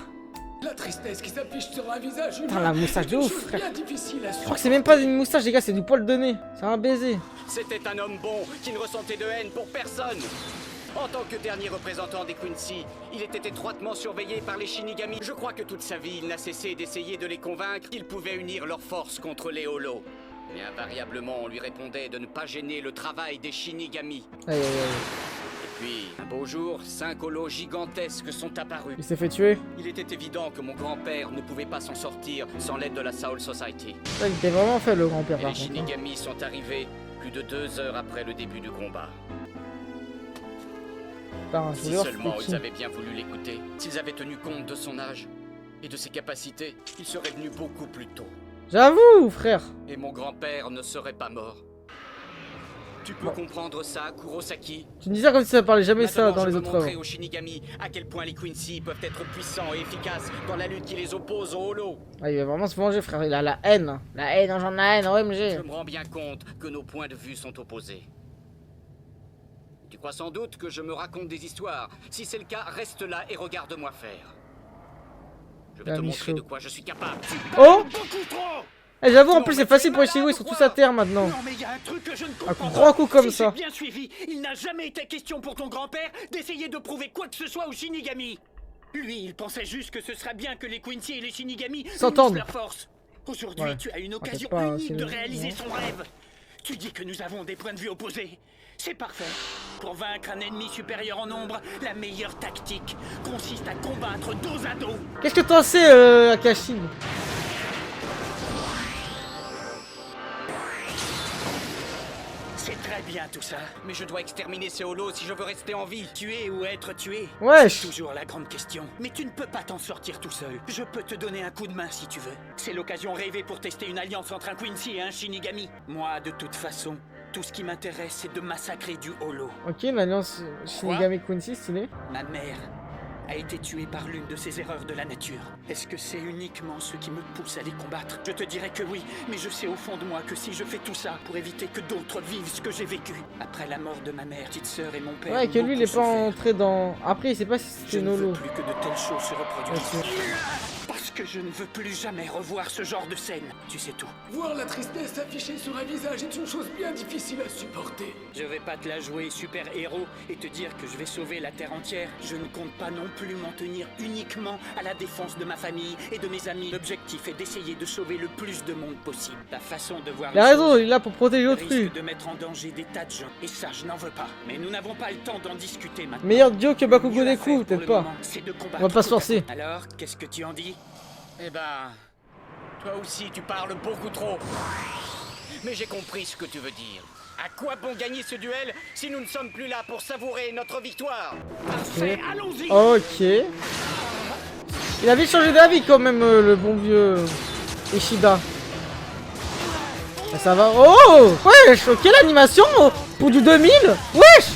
Speaker 11: La tristesse qui s'affiche sur un visage humain.
Speaker 1: Putain, la moustache de
Speaker 11: est une
Speaker 1: ouf,
Speaker 11: chose
Speaker 1: frère.
Speaker 11: bien difficile à
Speaker 1: Je crois que c'est même pas une moustache, les gars, c'est du poil de nez. C'est un baiser.
Speaker 10: C'était un homme bon qui ne ressentait de haine pour personne. En tant que dernier représentant des Quincy, il était étroitement surveillé par les Shinigami. Je crois que toute sa vie, il n'a cessé d'essayer de les convaincre qu'ils pouvaient unir leurs forces contre les holos. Mais invariablement, on lui répondait de ne pas gêner le travail des Shinigami.
Speaker 1: Aïe aïe aïe.
Speaker 10: Et puis, un beau jour, 5 holos gigantesques sont apparus.
Speaker 1: Il s'est fait tuer.
Speaker 10: Il était évident que mon grand-père ne pouvait pas s'en sortir sans l'aide de la Soul Society.
Speaker 1: Ouais, il était vraiment fait, le grand-père,
Speaker 10: Et
Speaker 1: par
Speaker 10: les
Speaker 1: contre.
Speaker 10: Shinigami sont arrivés plus de 2 heures après le début du combat.
Speaker 1: Putain, je
Speaker 10: Si
Speaker 1: voulais voir
Speaker 10: seulement
Speaker 1: c'était
Speaker 10: ils
Speaker 1: qui.
Speaker 10: avaient bien voulu l'écouter, s'ils avaient tenu compte de son âge et de ses capacités, il serait venu beaucoup plus tôt.
Speaker 1: J'avoue, frère.
Speaker 10: Et mon grand-père ne serait pas mort. Tu peux comprendre ça, Kurosaki?
Speaker 1: Tu me dis ça comme si ça parlait jamais ça
Speaker 10: Maintenant,
Speaker 1: dans les
Speaker 10: je veux
Speaker 1: autres
Speaker 10: montrer
Speaker 1: œuvres.
Speaker 10: aux Shinigami à quel point les Quincy peuvent être puissants et efficaces dans la lutte qui les oppose aux holos.
Speaker 1: Ah, il va vraiment se venger, frère. Il a la haine. La haine, j'en ai la haine,
Speaker 10: Je
Speaker 1: OMG.
Speaker 10: me rends bien compte que nos points de vue sont opposés. Tu crois sans doute que je me raconte des histoires. Si c'est le cas, reste là et regarde-moi faire. Je vais
Speaker 1: Ah,
Speaker 10: te montrer
Speaker 1: Michaud.
Speaker 10: de quoi je suis capable.
Speaker 1: Oh!
Speaker 2: Beaucoup trop!
Speaker 1: Eh, j'avoue, en
Speaker 2: Non,
Speaker 1: plus,
Speaker 2: mais
Speaker 1: c'est facile
Speaker 2: tu
Speaker 1: pour
Speaker 2: es
Speaker 1: les Chigo, ils
Speaker 2: malade
Speaker 1: sont
Speaker 2: ou
Speaker 1: tous
Speaker 2: quoi?
Speaker 1: à terre maintenant.
Speaker 2: Non, mais il y a un truc que je ne
Speaker 1: Un
Speaker 2: comprends pas.
Speaker 1: grand coup comme
Speaker 2: Si
Speaker 1: ça.
Speaker 2: j'ai bien suivi, il n'a jamais été question pour ton grand-père d'essayer de prouver quoi que ce soit aux Shinigami. Lui, il pensait juste que ce serait bien que les Quincy et les Shinigami
Speaker 1: S'entendent.
Speaker 2: unissent leurs forces. Aujourd'hui,
Speaker 1: Ouais.
Speaker 2: tu as une
Speaker 1: T'inquiète
Speaker 2: occasion
Speaker 1: pas,
Speaker 2: unique
Speaker 1: c'est
Speaker 2: de
Speaker 1: le-
Speaker 2: réaliser
Speaker 1: ouais.
Speaker 2: son rêve. Tu dis que nous avons des points de vue opposés. C'est parfait. Pour vaincre un ennemi supérieur en nombre, la meilleure tactique consiste à combattre dos à dos.
Speaker 1: Qu'est-ce que t'en sais, Akashi?
Speaker 2: C'est très bien tout ça.
Speaker 10: Mais je dois exterminer ces holos si je veux rester en vie.
Speaker 2: Tuer ou être tué,
Speaker 1: Wesh.
Speaker 2: c'est toujours la grande question. Mais tu ne peux pas t'en sortir tout seul. Je peux te donner un coup de main si tu veux. C'est l'occasion rêvée pour tester une alliance entre un Quincy et un Shinigami. Moi, de toute façon, tout ce qui m'intéresse, c'est de massacrer du holo.
Speaker 1: Ok, une alliance Shinigami Quincy, stylé.
Speaker 2: Ma mère a été tuée par l'une de ces erreurs de la nature. Est-ce que c'est uniquement ce qui me pousse à les combattre? Je te dirais que oui, mais je sais au fond de moi que si je fais tout ça pour éviter que d'autres vivent ce que j'ai vécu. Après la mort de ma mère, petite sœur et mon père...
Speaker 1: Ouais,
Speaker 2: ont
Speaker 1: que lui, il est
Speaker 2: beaucoup
Speaker 1: pas
Speaker 2: souffert.
Speaker 1: entré dans. Après, il sait pas si
Speaker 2: Je
Speaker 1: c'était
Speaker 2: ne veux
Speaker 1: Nolo.
Speaker 2: plus que de telles choses se reproduisent.
Speaker 1: Ok.
Speaker 2: Parce Parce que je ne veux plus jamais revoir ce genre de scène. Tu sais tout.
Speaker 11: Voir la tristesse affichée sur un visage est une chose bien difficile à supporter.
Speaker 2: Je vais pas te la jouer super-héros et te dire que je vais sauver la Terre entière. Je ne compte pas non plus m'en tenir uniquement à la défense de ma famille et de mes amis. L'objectif est d'essayer de sauver le plus de monde possible. Ta façon de voir
Speaker 1: Il a raison, il est là pour protéger autrui.
Speaker 2: risque de mettre en danger des tas de gens. Et ça, je n'en veux pas. Mais nous n'avons pas le temps d'en discuter maintenant.
Speaker 1: Meilleur duo que Bakugo
Speaker 2: Mieux à
Speaker 1: Deku,
Speaker 2: faire pour
Speaker 1: peut-être
Speaker 2: le
Speaker 1: pas.
Speaker 2: moment, c'est de combattre
Speaker 1: On va pas se
Speaker 2: tout à
Speaker 1: forcer.
Speaker 2: coup. Alors, qu'est-ce que tu en dis?
Speaker 10: Eh ben, toi aussi tu parles beaucoup trop. Mais j'ai compris ce que tu veux dire. À quoi bon gagner ce duel si nous ne sommes plus là pour savourer notre victoire?
Speaker 2: Parfait, allons-y.
Speaker 1: Ok. Il a vite changé d'avis quand même, le bon vieux Ishida. Ça va. Oh wesh, ok l'animation pour du 2000. Wesh.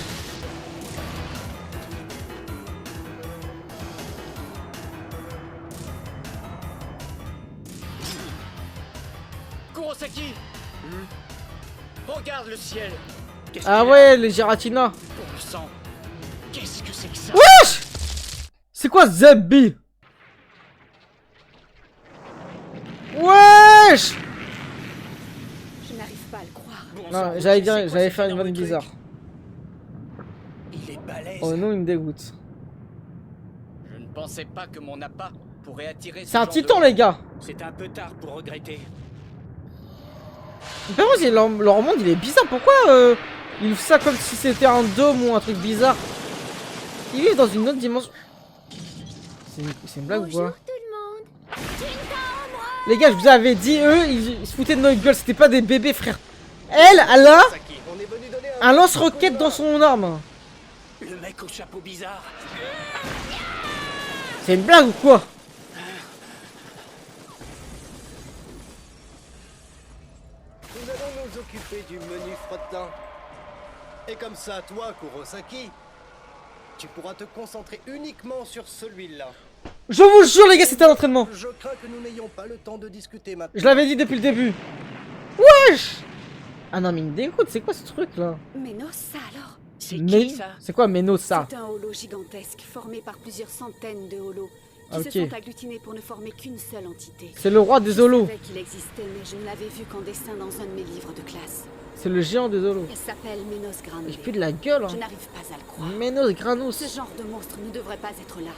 Speaker 10: Kurosaki, regarde le ciel.
Speaker 2: Qu'est-ce
Speaker 1: Ah
Speaker 2: qu'il y a?
Speaker 1: ouais, les Giratina.
Speaker 10: Bon sang, qu'est-ce que c'est que ça?
Speaker 1: Wesh. C'est quoi Zebbi? Wesh.
Speaker 3: Je n'arrive pas à le croire.
Speaker 2: Bon sang,
Speaker 1: Non,
Speaker 2: ok,
Speaker 1: j'allais
Speaker 2: c'est
Speaker 1: dire,
Speaker 2: quoi
Speaker 1: j'allais
Speaker 2: ce
Speaker 1: faire une
Speaker 2: énorme
Speaker 1: vanne
Speaker 2: truc?
Speaker 1: bizarre.
Speaker 2: Il est balèze.
Speaker 1: Oh non, il me dégoûte.
Speaker 10: Je ne pensais pas que mon appât pourrait attirer.
Speaker 1: C'est un titan, les gars.
Speaker 2: C'est un peu tard pour regretter.
Speaker 1: Par contre, leur monde il est bizarre. Pourquoi ils font ça comme si c'était un dôme ou un truc bizarre? Ils vivent dans une autre dimension. C'est une blague ou quoi?
Speaker 5: tout le monde.
Speaker 1: Les gars, je vous avais dit, eux, ils se foutaient de notre gueule. C'était pas des bébés, frère. Elle a
Speaker 9: On est venu donner
Speaker 1: un lance-roquette dans son arme.
Speaker 2: Le mec au chapeau bizarre.
Speaker 1: C'est une blague ou quoi?
Speaker 9: Nous allons nous occuper du menu frottant. Et comme ça, toi, Kurosaki, tu pourras te concentrer uniquement sur celui-là.
Speaker 1: Je vous jure, les gars, c'était un entraînement.
Speaker 9: Je crains que nous n'ayons pas le temps de discuter maintenant.
Speaker 1: Je l'avais dit depuis le début. Wesh. Ah non, mais il me dégoûte. C'est quoi ce truc là?
Speaker 3: Ménos, ça alors?
Speaker 2: C'est
Speaker 1: Mais...
Speaker 2: qui ça?
Speaker 1: C'est quoi Ménos ça?
Speaker 3: C'est un holo gigantesque formé par plusieurs centaines de holos qui
Speaker 1: Ok.
Speaker 3: se sont agglutinés pour ne former qu'une seule entité.
Speaker 1: C'est le roi des holos.
Speaker 3: Je savais qu'il existait, mais je ne l'avais vu qu'en dessin dans un de mes livres de classe.
Speaker 1: C'est le géant des holos.
Speaker 3: Elle s'appelle Ménos Grande.
Speaker 1: Il fait de la gueule.
Speaker 3: Je
Speaker 1: Hein.
Speaker 3: n'arrive pas à le croire.
Speaker 1: Ménos Granos.
Speaker 3: Ce genre de monstre ne devrait pas être là.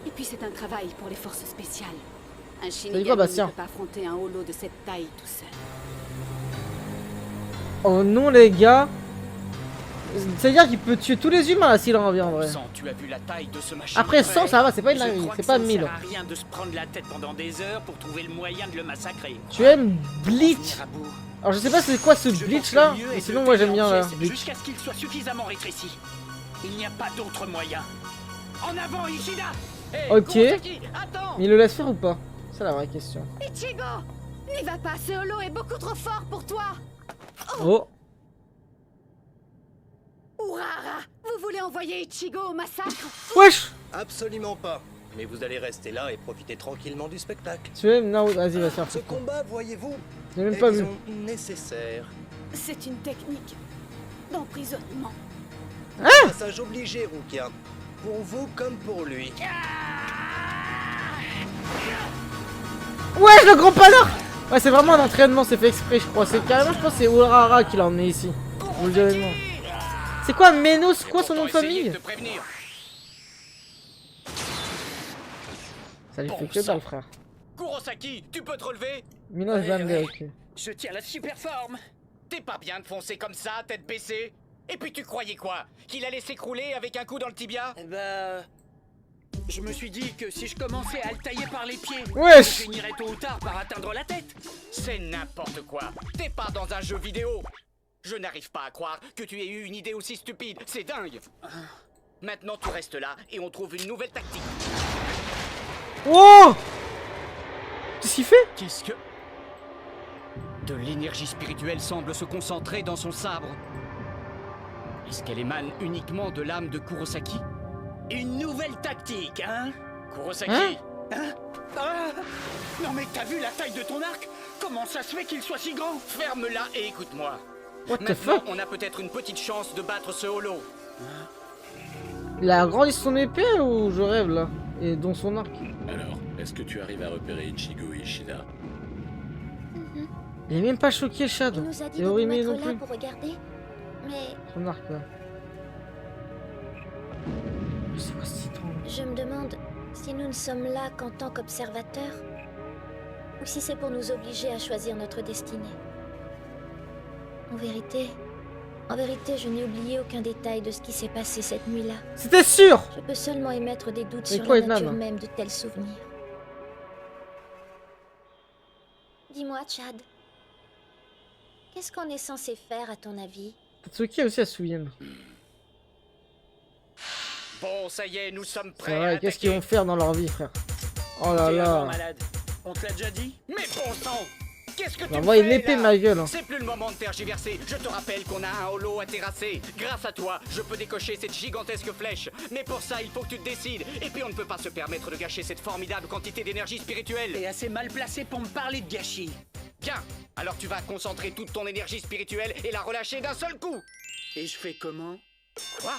Speaker 3: Et puis c'est un travail pour les forces spéciales. Un Shinigami ne
Speaker 1: Bastien
Speaker 3: peut pas affronter un holo de cette taille tout seul.
Speaker 1: Oh non, les gars. C'est-à-dire qu'il peut tuer tous les humains là s'il en revient en vrai.
Speaker 10: Sans, tu as vu la taille de ce machin.
Speaker 1: Après 100, ça va, c'est pas une
Speaker 2: Je
Speaker 1: dinguerie,
Speaker 2: crois
Speaker 1: c'est
Speaker 2: que
Speaker 1: pas
Speaker 2: ça ne
Speaker 1: 1000.
Speaker 2: sert à rien de se prendre la tête pendant des heures pour trouver le moyen de le massacrer.
Speaker 1: Tu aimes Bleach?
Speaker 2: Venir à bout.
Speaker 1: Alors je sais pas c'est quoi ce
Speaker 2: Je
Speaker 1: Bleach
Speaker 2: pense
Speaker 1: là,
Speaker 2: que le mieux
Speaker 1: mais
Speaker 2: est
Speaker 1: sinon
Speaker 2: de
Speaker 1: moi
Speaker 2: le
Speaker 1: j'aime bien
Speaker 2: tailler
Speaker 1: là.
Speaker 2: en pièces
Speaker 1: Bleach.
Speaker 2: jusqu'à ce qu'il soit suffisamment rétréci. Il n'y a pas d'autre moyen. En avant, Ishida!
Speaker 10: Hey,
Speaker 1: Ok.
Speaker 10: Kurosaki, attends.
Speaker 1: Mais il le laisse faire ou pas? C'est la vraie question.
Speaker 3: Ichigo! N'y va pas, ce holo est beaucoup trop fort pour toi!
Speaker 1: Oh.
Speaker 3: Urara! Vous voulez envoyer Ichigo au massacre?
Speaker 1: Wesh.
Speaker 9: Absolument pas. Mais vous allez rester là et profiter tranquillement du spectacle.
Speaker 1: Tu aimes? Non, vas-y, va faire.
Speaker 9: Ce combat, voyez-vous,
Speaker 1: Je l'ai même
Speaker 9: est
Speaker 1: pas vu.
Speaker 9: disons, nécessaire.
Speaker 3: C'est une technique d'emprisonnement.
Speaker 9: Passage obligé, Rukia. Pour vous comme pour lui.
Speaker 1: Wesh, le gros panard. Ouais, c'est vraiment un entraînement, c'est fait exprès, je crois. C'est carrément, je pense que c'est Urara qui l'a emmené ici. Vous le direz moi. C'est quoi Ménos? Quoi son nom de famille?
Speaker 10: Te prévenir.
Speaker 1: Ça lui
Speaker 10: Bon
Speaker 1: fait que
Speaker 10: sang.
Speaker 1: dalle, frère.
Speaker 10: Kurosaki, tu peux te relever?
Speaker 1: Ménos Grande, ok.
Speaker 2: Je tiens la super forme.
Speaker 10: T'es pas bien de foncer comme ça, tête baissée? Et puis tu croyais quoi? Qu'il allait s'écrouler avec un coup dans le tibia?
Speaker 2: Eh ben... Je me suis dit que si je commençais à le tailler par les pieds,
Speaker 1: Wesh.
Speaker 2: je finirais tôt ou tard par atteindre la tête.
Speaker 10: C'est n'importe quoi. T'es pas dans un jeu vidéo. Je n'arrive pas à croire que tu aies eu une idée aussi stupide. C'est dingue. Maintenant, tu restes là et on trouve une nouvelle tactique.
Speaker 1: Oh. Qu'est-ce qu'il fait?
Speaker 10: Qu'est-ce que... De l'énergie spirituelle semble se concentrer dans son sabre. Est-ce qu'elle émane uniquement de l'âme de Kurosaki?
Speaker 2: Une nouvelle tactique, hein?
Speaker 10: Kurosaki,
Speaker 2: Hein? Ah! Non mais t'as vu la taille de ton arc? Comment ça se fait qu'il soit si grand?
Speaker 10: ferme-la et écoute-moi.
Speaker 1: What the
Speaker 10: Maintenant,
Speaker 1: fuck?
Speaker 10: on a peut-être une petite chance de battre ce holo.
Speaker 1: Il a agrandi son épée ou je rêve là? Et dont son arc.
Speaker 7: Alors, est-ce que tu arrives à repérer Ichigo et Ishida?
Speaker 1: Il est même pas choqué, Chad.
Speaker 5: Il nous a dit
Speaker 1: Et
Speaker 5: de nous
Speaker 1: Orime
Speaker 5: mettre
Speaker 1: non
Speaker 5: là
Speaker 1: plus.
Speaker 5: pour regarder, mais
Speaker 1: Son arc, là. C'est quoi ce citron?
Speaker 5: je me demande si nous ne sommes là qu'en tant qu'observateurs, ou si c'est pour nous obliger à choisir notre destinée. En vérité, je n'ai oublié aucun détail de ce qui s'est passé cette nuit-là.
Speaker 1: C'était sûr!
Speaker 5: Je peux seulement émettre des doutes sur
Speaker 1: quoi,
Speaker 5: la nature
Speaker 1: Ednan
Speaker 5: même de tels souvenirs. Dis-moi, Chad, qu'est-ce qu'on est censé faire à ton avis?
Speaker 1: Tatsuki aussi, elle se souvient.
Speaker 2: Bon, ça y est, nous sommes prêts.
Speaker 1: C'est vrai, qu'est-ce qu'ils vont faire dans leur vie, frère? Oh là
Speaker 2: T'es
Speaker 1: là.
Speaker 2: vraiment malade. On te l'a déjà dit? Mais bon sang! Qu'est-ce que tu
Speaker 1: Envoie une
Speaker 2: fais,
Speaker 1: épée,
Speaker 2: là?
Speaker 1: ma gueule.
Speaker 10: C'est plus le moment de tergiverser. Je te rappelle qu'on a un holo à terrasser. Grâce à toi, je peux décocher cette gigantesque flèche. Mais pour ça, il faut que tu te décides. Et puis on ne peut pas se permettre de gâcher cette formidable quantité d'énergie spirituelle.
Speaker 2: T'es assez mal placé pour me parler de gâchis.
Speaker 10: Bien. Alors tu vas concentrer toute ton énergie spirituelle et la relâcher d'un seul coup.
Speaker 2: Et je fais comment?
Speaker 10: Quoi?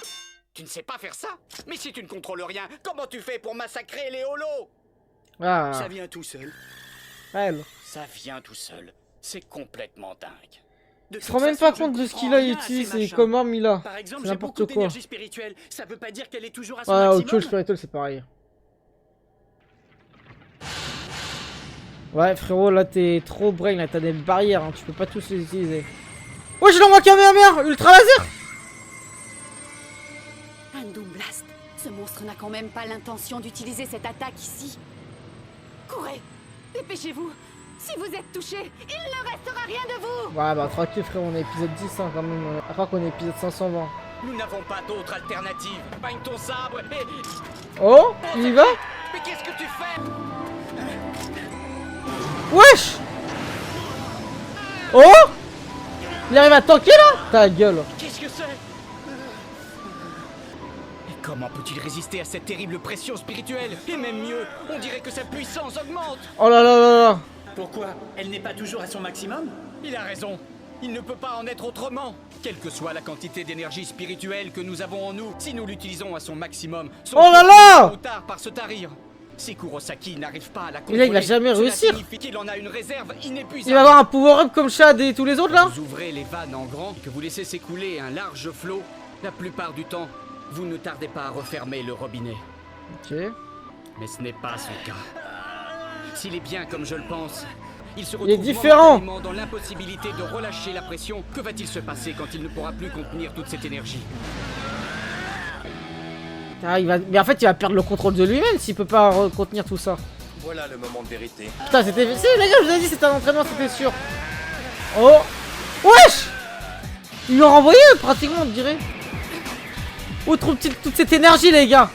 Speaker 10: Tu ne sais pas faire ça? Mais si tu ne contrôles rien, comment tu fais pour massacrer les holos?
Speaker 1: Ah,
Speaker 2: Ça vient tout seul.
Speaker 1: elle.
Speaker 10: Ça vient tout seul. C'est complètement dingue.
Speaker 2: De
Speaker 1: Il se
Speaker 2: toute
Speaker 1: rend même
Speaker 2: façon,
Speaker 1: pas
Speaker 2: je
Speaker 1: compte de ce
Speaker 2: comprends
Speaker 1: qu'il a
Speaker 2: rien à
Speaker 1: utilisé,
Speaker 2: ces
Speaker 1: c'est
Speaker 2: machins.
Speaker 1: comme Mila.
Speaker 2: Par exemple,
Speaker 1: C'est
Speaker 2: j'ai
Speaker 1: n'importe
Speaker 2: beaucoup
Speaker 1: quoi.
Speaker 2: d'énergie spirituelle. Ça veut pas dire qu'elle est toujours à son
Speaker 1: Ouais,
Speaker 2: maximum.
Speaker 1: autre chose spirituel, c'est pareil. Ouais, frérot, là t'es trop brain, là t'as des barrières, hein, tu peux pas tous les utiliser. Ouais, je l'envoie Kamehameha, ultra laser.
Speaker 3: Un Doom Blast. Ce monstre n'a quand même pas l'intention d'utiliser cette attaque ici. Courez! Dépêchez-vous! Si vous êtes touché, il ne restera rien de vous!
Speaker 1: Ouais, bah tranquille, frérot, on est épisode 10 hein, quand même. À croire qu'on est épisode 520.
Speaker 10: Nous n'avons pas d'autre alternative. Bagne ton sabre et...
Speaker 1: Oh, il y va?
Speaker 10: Mais qu'est-ce que tu fais?
Speaker 1: Wesh! Oh! Il arrive à tanker là? Ta gueule.
Speaker 10: Qu'est-ce que c'est? Et comment peut-il résister à cette terrible pression spirituelle? Et même mieux, on dirait que sa puissance augmente.
Speaker 1: Oh là là là là.
Speaker 2: Pourquoi? Elle n'est pas toujours à son maximum?
Speaker 10: Il a raison. Il ne peut pas en être autrement. Quelle que soit la quantité d'énergie spirituelle que nous avons en nous, si nous l'utilisons à son maximum, son
Speaker 1: Oh là là!
Speaker 10: tôt ou tard par se tarir. Si Kurosaki n'arrive pas à la
Speaker 1: Mais
Speaker 10: contrôler,
Speaker 1: là, il va jamais
Speaker 10: cela
Speaker 1: réussir.
Speaker 10: signifie qu'il en a une réserve inépuisable.
Speaker 1: Il va avoir un power-up comme Chad et tous les autres là?
Speaker 10: Vous ouvrez les vannes en grand, que vous laissez s'écouler un large flot. La plupart du temps, vous ne tardez pas à refermer le robinet.
Speaker 1: Ok.
Speaker 10: Mais ce n'est pas son cas. S'il est bien comme je le pense, il se
Speaker 1: Il est
Speaker 10: retrouve
Speaker 1: différent.
Speaker 10: momentanément dans l'impossibilité de relâcher la pression. Que va-t-il se passer quand il ne pourra plus contenir toute cette énergie?
Speaker 1: Ah, mais en fait, il va perdre le contrôle de lui-même s'il peut pas contenir tout ça.
Speaker 8: Voilà le moment de vérité.
Speaker 1: Putain, c'était... Si, les gars, je vous ai dit, c'était un entraînement, c'était sûr. Oh! Wesh! Ils l'ont renvoyé, pratiquement, on dirait. Où trouve-t-il toute cette énergie, les gars?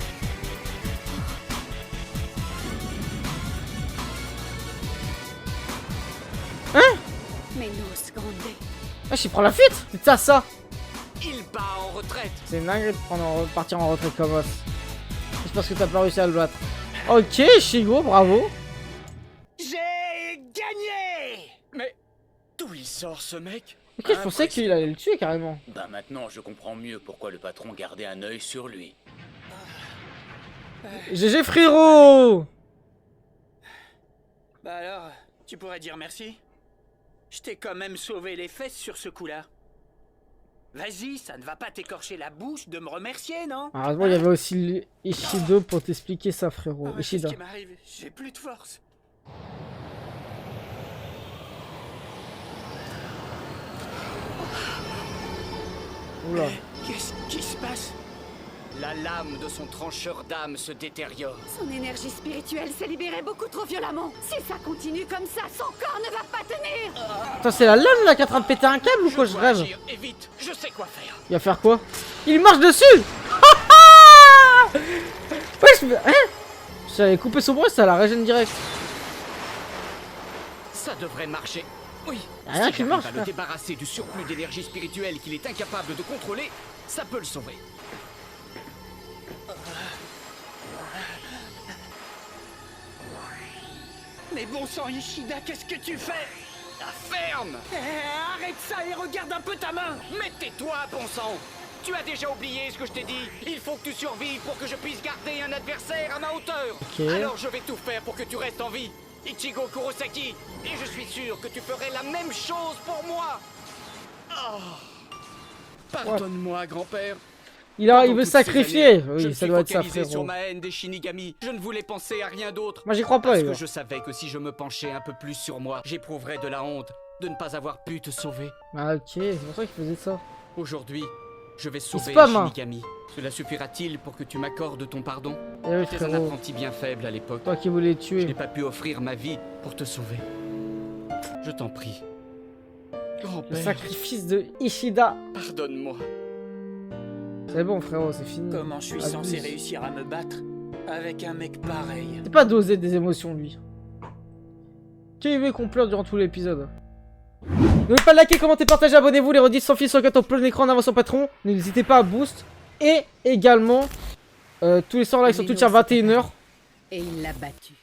Speaker 1: Hein?
Speaker 3: Menos Grande.
Speaker 1: Wesh, il prend la fuite? C'est ça.
Speaker 10: Il bat en retraite.
Speaker 1: C'est une dinguerie de partir en retraite comme os. C'est parce que t'as pas réussi à le battre. Ok, Shigo, bravo.
Speaker 2: J'ai gagné!
Speaker 10: Mais d'où il sort ce mec?
Speaker 1: Ok, je pensais qu'il allait le tuer carrément.
Speaker 12: Bah maintenant je comprends mieux pourquoi le patron gardait un œil sur lui.
Speaker 1: GG frérot.
Speaker 2: Bah alors, tu pourrais dire merci? Je t'ai quand même sauvé les fesses sur ce coup-là. Vas-y, ça ne va pas t'écorcher la bouche de me remercier, non?
Speaker 1: Heureusement, il y avait aussi Ishido pour t'expliquer ça, frérot.
Speaker 2: Ah, qu'est-ce
Speaker 1: Ishida.
Speaker 2: qui m'arrive? J'ai plus de force.
Speaker 1: Oula.
Speaker 2: Qu'est-ce qui se passe?
Speaker 10: La lame de son trancheur d'âme se détériore.
Speaker 3: Son énergie spirituelle s'est libérée beaucoup trop violemment. Si ça continue comme ça, son corps ne va pas tenir.
Speaker 1: Attends, c'est la lame là qui est en train de péter un câble ou quoi? Je
Speaker 10: dois
Speaker 1: rêve.
Speaker 10: agir, et vite, je sais quoi faire.
Speaker 1: Il va faire quoi? Il marche dessus. Wesh, mais... Hein? J'avais coupé son bras, ça la régène direct.
Speaker 10: Ça devrait marcher. Oui.
Speaker 1: Y a rien qui
Speaker 10: j'arrive
Speaker 1: marche,
Speaker 10: à le
Speaker 1: frère.
Speaker 10: débarrasser du surplus d'énergie spirituelle qu'il est incapable de contrôler, ça peut le sauver.
Speaker 2: Mais bon sang, Ishida, qu'est-ce que tu fais?
Speaker 10: La ferme!
Speaker 2: Arrête ça et regarde un peu ta main!
Speaker 10: Mais tais-toi, bon sang!
Speaker 2: Tu as déjà oublié ce que je t'ai dit. Il faut que tu survives pour que je puisse garder un adversaire à ma hauteur. Alors je vais tout faire pour que tu restes en vie, Ichigo Kurosaki. Et je suis sûr que tu ferais la même chose pour moi.
Speaker 10: Oh. Pardonne-moi, grand-père.
Speaker 1: Il veut sacrifier. Oui, ça doit être ça,
Speaker 10: frérot. Sur
Speaker 1: frérot.
Speaker 10: ma haine des Shinigami. Je ne voulais penser à rien d'autre.
Speaker 1: Moi, j'y crois pas,
Speaker 10: Parce
Speaker 1: les
Speaker 10: que
Speaker 1: gars.
Speaker 10: je savais que si je me penchais un peu plus sur moi, j'éprouverais de la honte de ne pas avoir pu te sauver.
Speaker 1: Ah, ok, c'est pour ça qu'il faisait ça.
Speaker 10: Aujourd'hui, je vais sauver
Speaker 1: spam,
Speaker 10: un
Speaker 1: hein.
Speaker 10: Shinigami. Cela suffira-t-il pour que tu m'accordes ton pardon?
Speaker 1: Eh oui,
Speaker 10: J'étais un
Speaker 1: frérot.
Speaker 10: apprenti bien faible à l'époque.
Speaker 1: Toi qui voulais
Speaker 10: Je
Speaker 1: tuer.
Speaker 10: n'ai pas pu offrir ma vie pour te sauver. Je t'en prie.
Speaker 1: Le
Speaker 10: Grand-père,
Speaker 1: sacrifice de Ishida.
Speaker 10: pardonne-moi.
Speaker 1: C'est bon, frérot, c'est fini.
Speaker 2: Comment je suis
Speaker 1: Abuse.
Speaker 2: censé réussir à me battre avec un mec pareil?
Speaker 1: C'est pas doser des émotions, lui. Qui veut qu'on pleure durant tout l'épisode? N'oubliez pas de liker, commenter, partager, abonnez-vous. Les rediffs sans fil sur 4 en plein écran en avant sur Patreon. N'hésitez pas à boost. Et également, tous les soirs live sur Twitch à 21h.
Speaker 3: Et il l'a battu.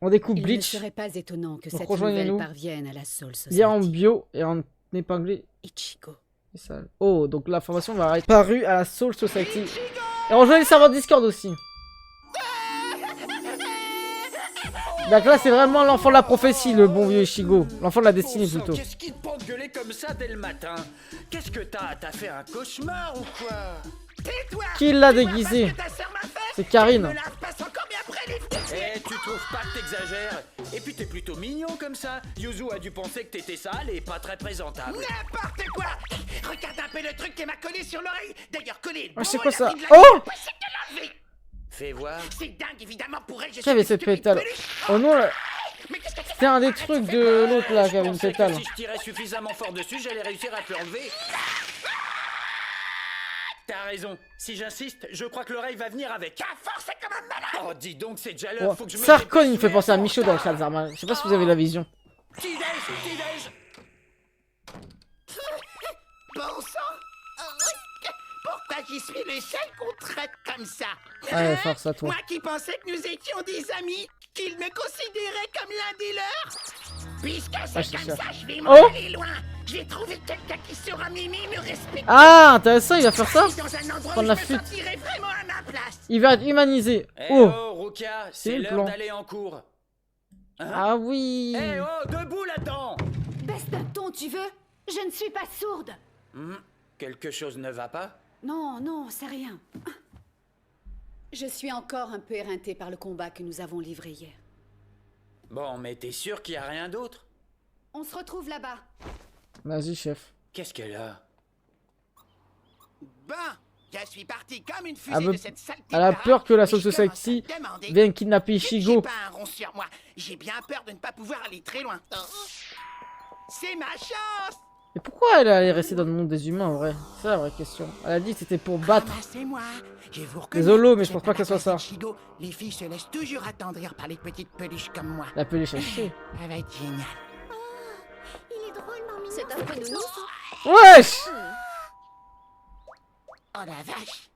Speaker 1: On découpe
Speaker 3: Il ne
Speaker 1: Bleach.
Speaker 3: serait pas étonnant que
Speaker 1: Donc,
Speaker 3: cette
Speaker 1: rejoignez-nous.
Speaker 3: nouvelle parvienne à la Soul Society.
Speaker 1: Lien en bio et en épinglé.
Speaker 3: Ichigo.
Speaker 1: C'est ça. Oh, donc l'information va être parue à la Soul Society. Et rejoignez les serveurs Discord aussi. Donc là, c'est vraiment l'enfant de la prophétie, le bon vieux Ichigo. L'enfant de la destinée,
Speaker 2: Bon sang,
Speaker 1: plutôt.
Speaker 2: Qu'est-ce qui te prend de gueuler comme ça dès le matin? Qu'est-ce que t'as fait un cauchemar ou quoi? Tais-toi!
Speaker 1: Qui l'a déguisé? C'est Karine.
Speaker 2: Eh, tu trouves pas que t'exagères? Et puis t'es plutôt mignon comme ça. Yuzu a dû penser que t'étais sale et pas très présentable.
Speaker 6: N'importe quoi. Regarde un peu le truc qui m'a collé sur l'oreille. D'ailleurs, collé.
Speaker 1: Ah, c'est quoi ça?
Speaker 6: Oh!
Speaker 1: Oh!
Speaker 2: Fais voir.
Speaker 6: C'est dingue, évidemment, pour elle. Je
Speaker 1: Qui avait cette pétale? Oh non, là. C'était un des trucs de l'autre là qui avait une
Speaker 2: Je pensais que
Speaker 1: pétale.
Speaker 2: si je tirais suffisamment fort dessus, j'allais réussir à te l'enlever. T'as raison. Si j'insiste, je crois que l'oreille va venir avec. À force, c'est comme un malade. Oh, dis donc, c'est déjà l'heure.
Speaker 1: Oh,
Speaker 2: Faut que je me
Speaker 1: Sarkon, il me fait
Speaker 2: dépêche.
Speaker 1: penser à Michaud dans le chat Zarma. Je sais pas si vous avez la vision.
Speaker 2: Petit-déj.
Speaker 6: Bon sang. Pourquoi j'y suis le seul qu'on traite comme ça?
Speaker 1: Ouais, force à toi.
Speaker 6: Moi qui pensais que nous étions des amis, qu'ils me considéraient comme l'un des leurs. Puisque c'est
Speaker 1: c'est
Speaker 6: comme
Speaker 1: ça.
Speaker 6: ça, je vais
Speaker 1: Oh!
Speaker 6: m'en aller loin. Je vais trouver quelqu'un qui saura m'aimer, me respecter.
Speaker 1: Ah, intéressant, il va faire ça?
Speaker 6: Dans un endroit
Speaker 1: Prendre
Speaker 6: où
Speaker 1: la
Speaker 6: je me
Speaker 1: flûte.
Speaker 6: sentirai vraiment à ma place.
Speaker 1: Il va être humanisé.
Speaker 2: Eh
Speaker 1: Oh!
Speaker 2: oh, Rukia,
Speaker 1: C'est
Speaker 2: c'est
Speaker 1: le
Speaker 2: l'heure
Speaker 1: plan.
Speaker 2: d'aller en cours. Hein?
Speaker 1: Ah oui!
Speaker 2: Eh oh, debout là-dedans.
Speaker 3: Baisse d'un ton, tu veux? Je ne suis pas sourde.
Speaker 2: Quelque chose ne va pas?
Speaker 3: Non, non, c'est rien. Je suis encore un peu éreintée par le combat que nous avons livré hier.
Speaker 2: Bon, mais t'es sûr qu'il y a rien d'autre?
Speaker 3: On se retrouve là-bas.
Speaker 1: Vas-y, chef.
Speaker 2: Qu'est-ce qu'elle a?
Speaker 6: Ben, je suis parti comme une fusée
Speaker 1: Elle, veut-
Speaker 6: de cette saleté.
Speaker 1: elle a
Speaker 6: baraque,
Speaker 1: peur que la
Speaker 6: mais
Speaker 1: Soul
Speaker 6: je commence à
Speaker 1: Society
Speaker 6: me demander
Speaker 1: vienne kidnapper
Speaker 6: si
Speaker 1: Ichigo.
Speaker 6: j'ai pas un rond sur moi. J'ai bien peur de ne pas pouvoir aller très loin. C'est ma chance.
Speaker 1: Et pourquoi elle allait rester dans le monde des humains en vrai? C'est ça la vraie question. Elle a dit que c'était pour battre.
Speaker 6: C'est moi. Je vous reconnais.
Speaker 1: Désolé, mais je pense
Speaker 6: C'est
Speaker 1: pas que ce soit ça.
Speaker 6: Ichigo. Les filles se laissent toujours attendrir par les petites peluches comme moi.
Speaker 1: La peluche à chier.
Speaker 6: Ça va être génial.
Speaker 5: Il est drôlement mignon.
Speaker 3: C'est un peu nounours.
Speaker 1: Wesh!
Speaker 6: Oh la vache.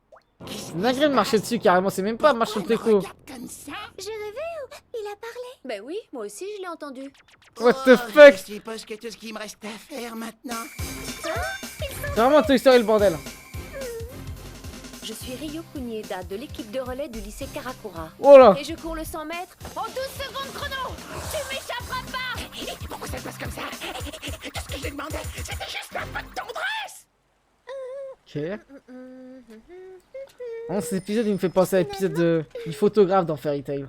Speaker 1: C'est dingue de marcher dessus carrément, c'est même pas marche sur le teco.
Speaker 6: Comme ça.
Speaker 5: J'ai rêvé ou il a parlé?
Speaker 3: Ben oui, moi aussi je l'ai entendu.
Speaker 1: What the
Speaker 6: Je
Speaker 1: fuck?
Speaker 6: suppose que tout ce qu'il me reste à faire maintenant.
Speaker 1: C'est vraiment Toy Story le bordel.
Speaker 13: Je suis Ryo Kunieda de l'équipe de relais du lycée Karakura.
Speaker 1: Oh là!
Speaker 13: Et je cours le 100 mètres en 12 secondes chrono. Tu m'échapperas pas.
Speaker 6: Pourquoi ça se passe comme ça? Tout ce que j'ai demandé, c'était juste un peu de tendresse.
Speaker 1: Ok. Oh, cet épisode il me fait penser à l'épisode du photographe dans Fairy Tail.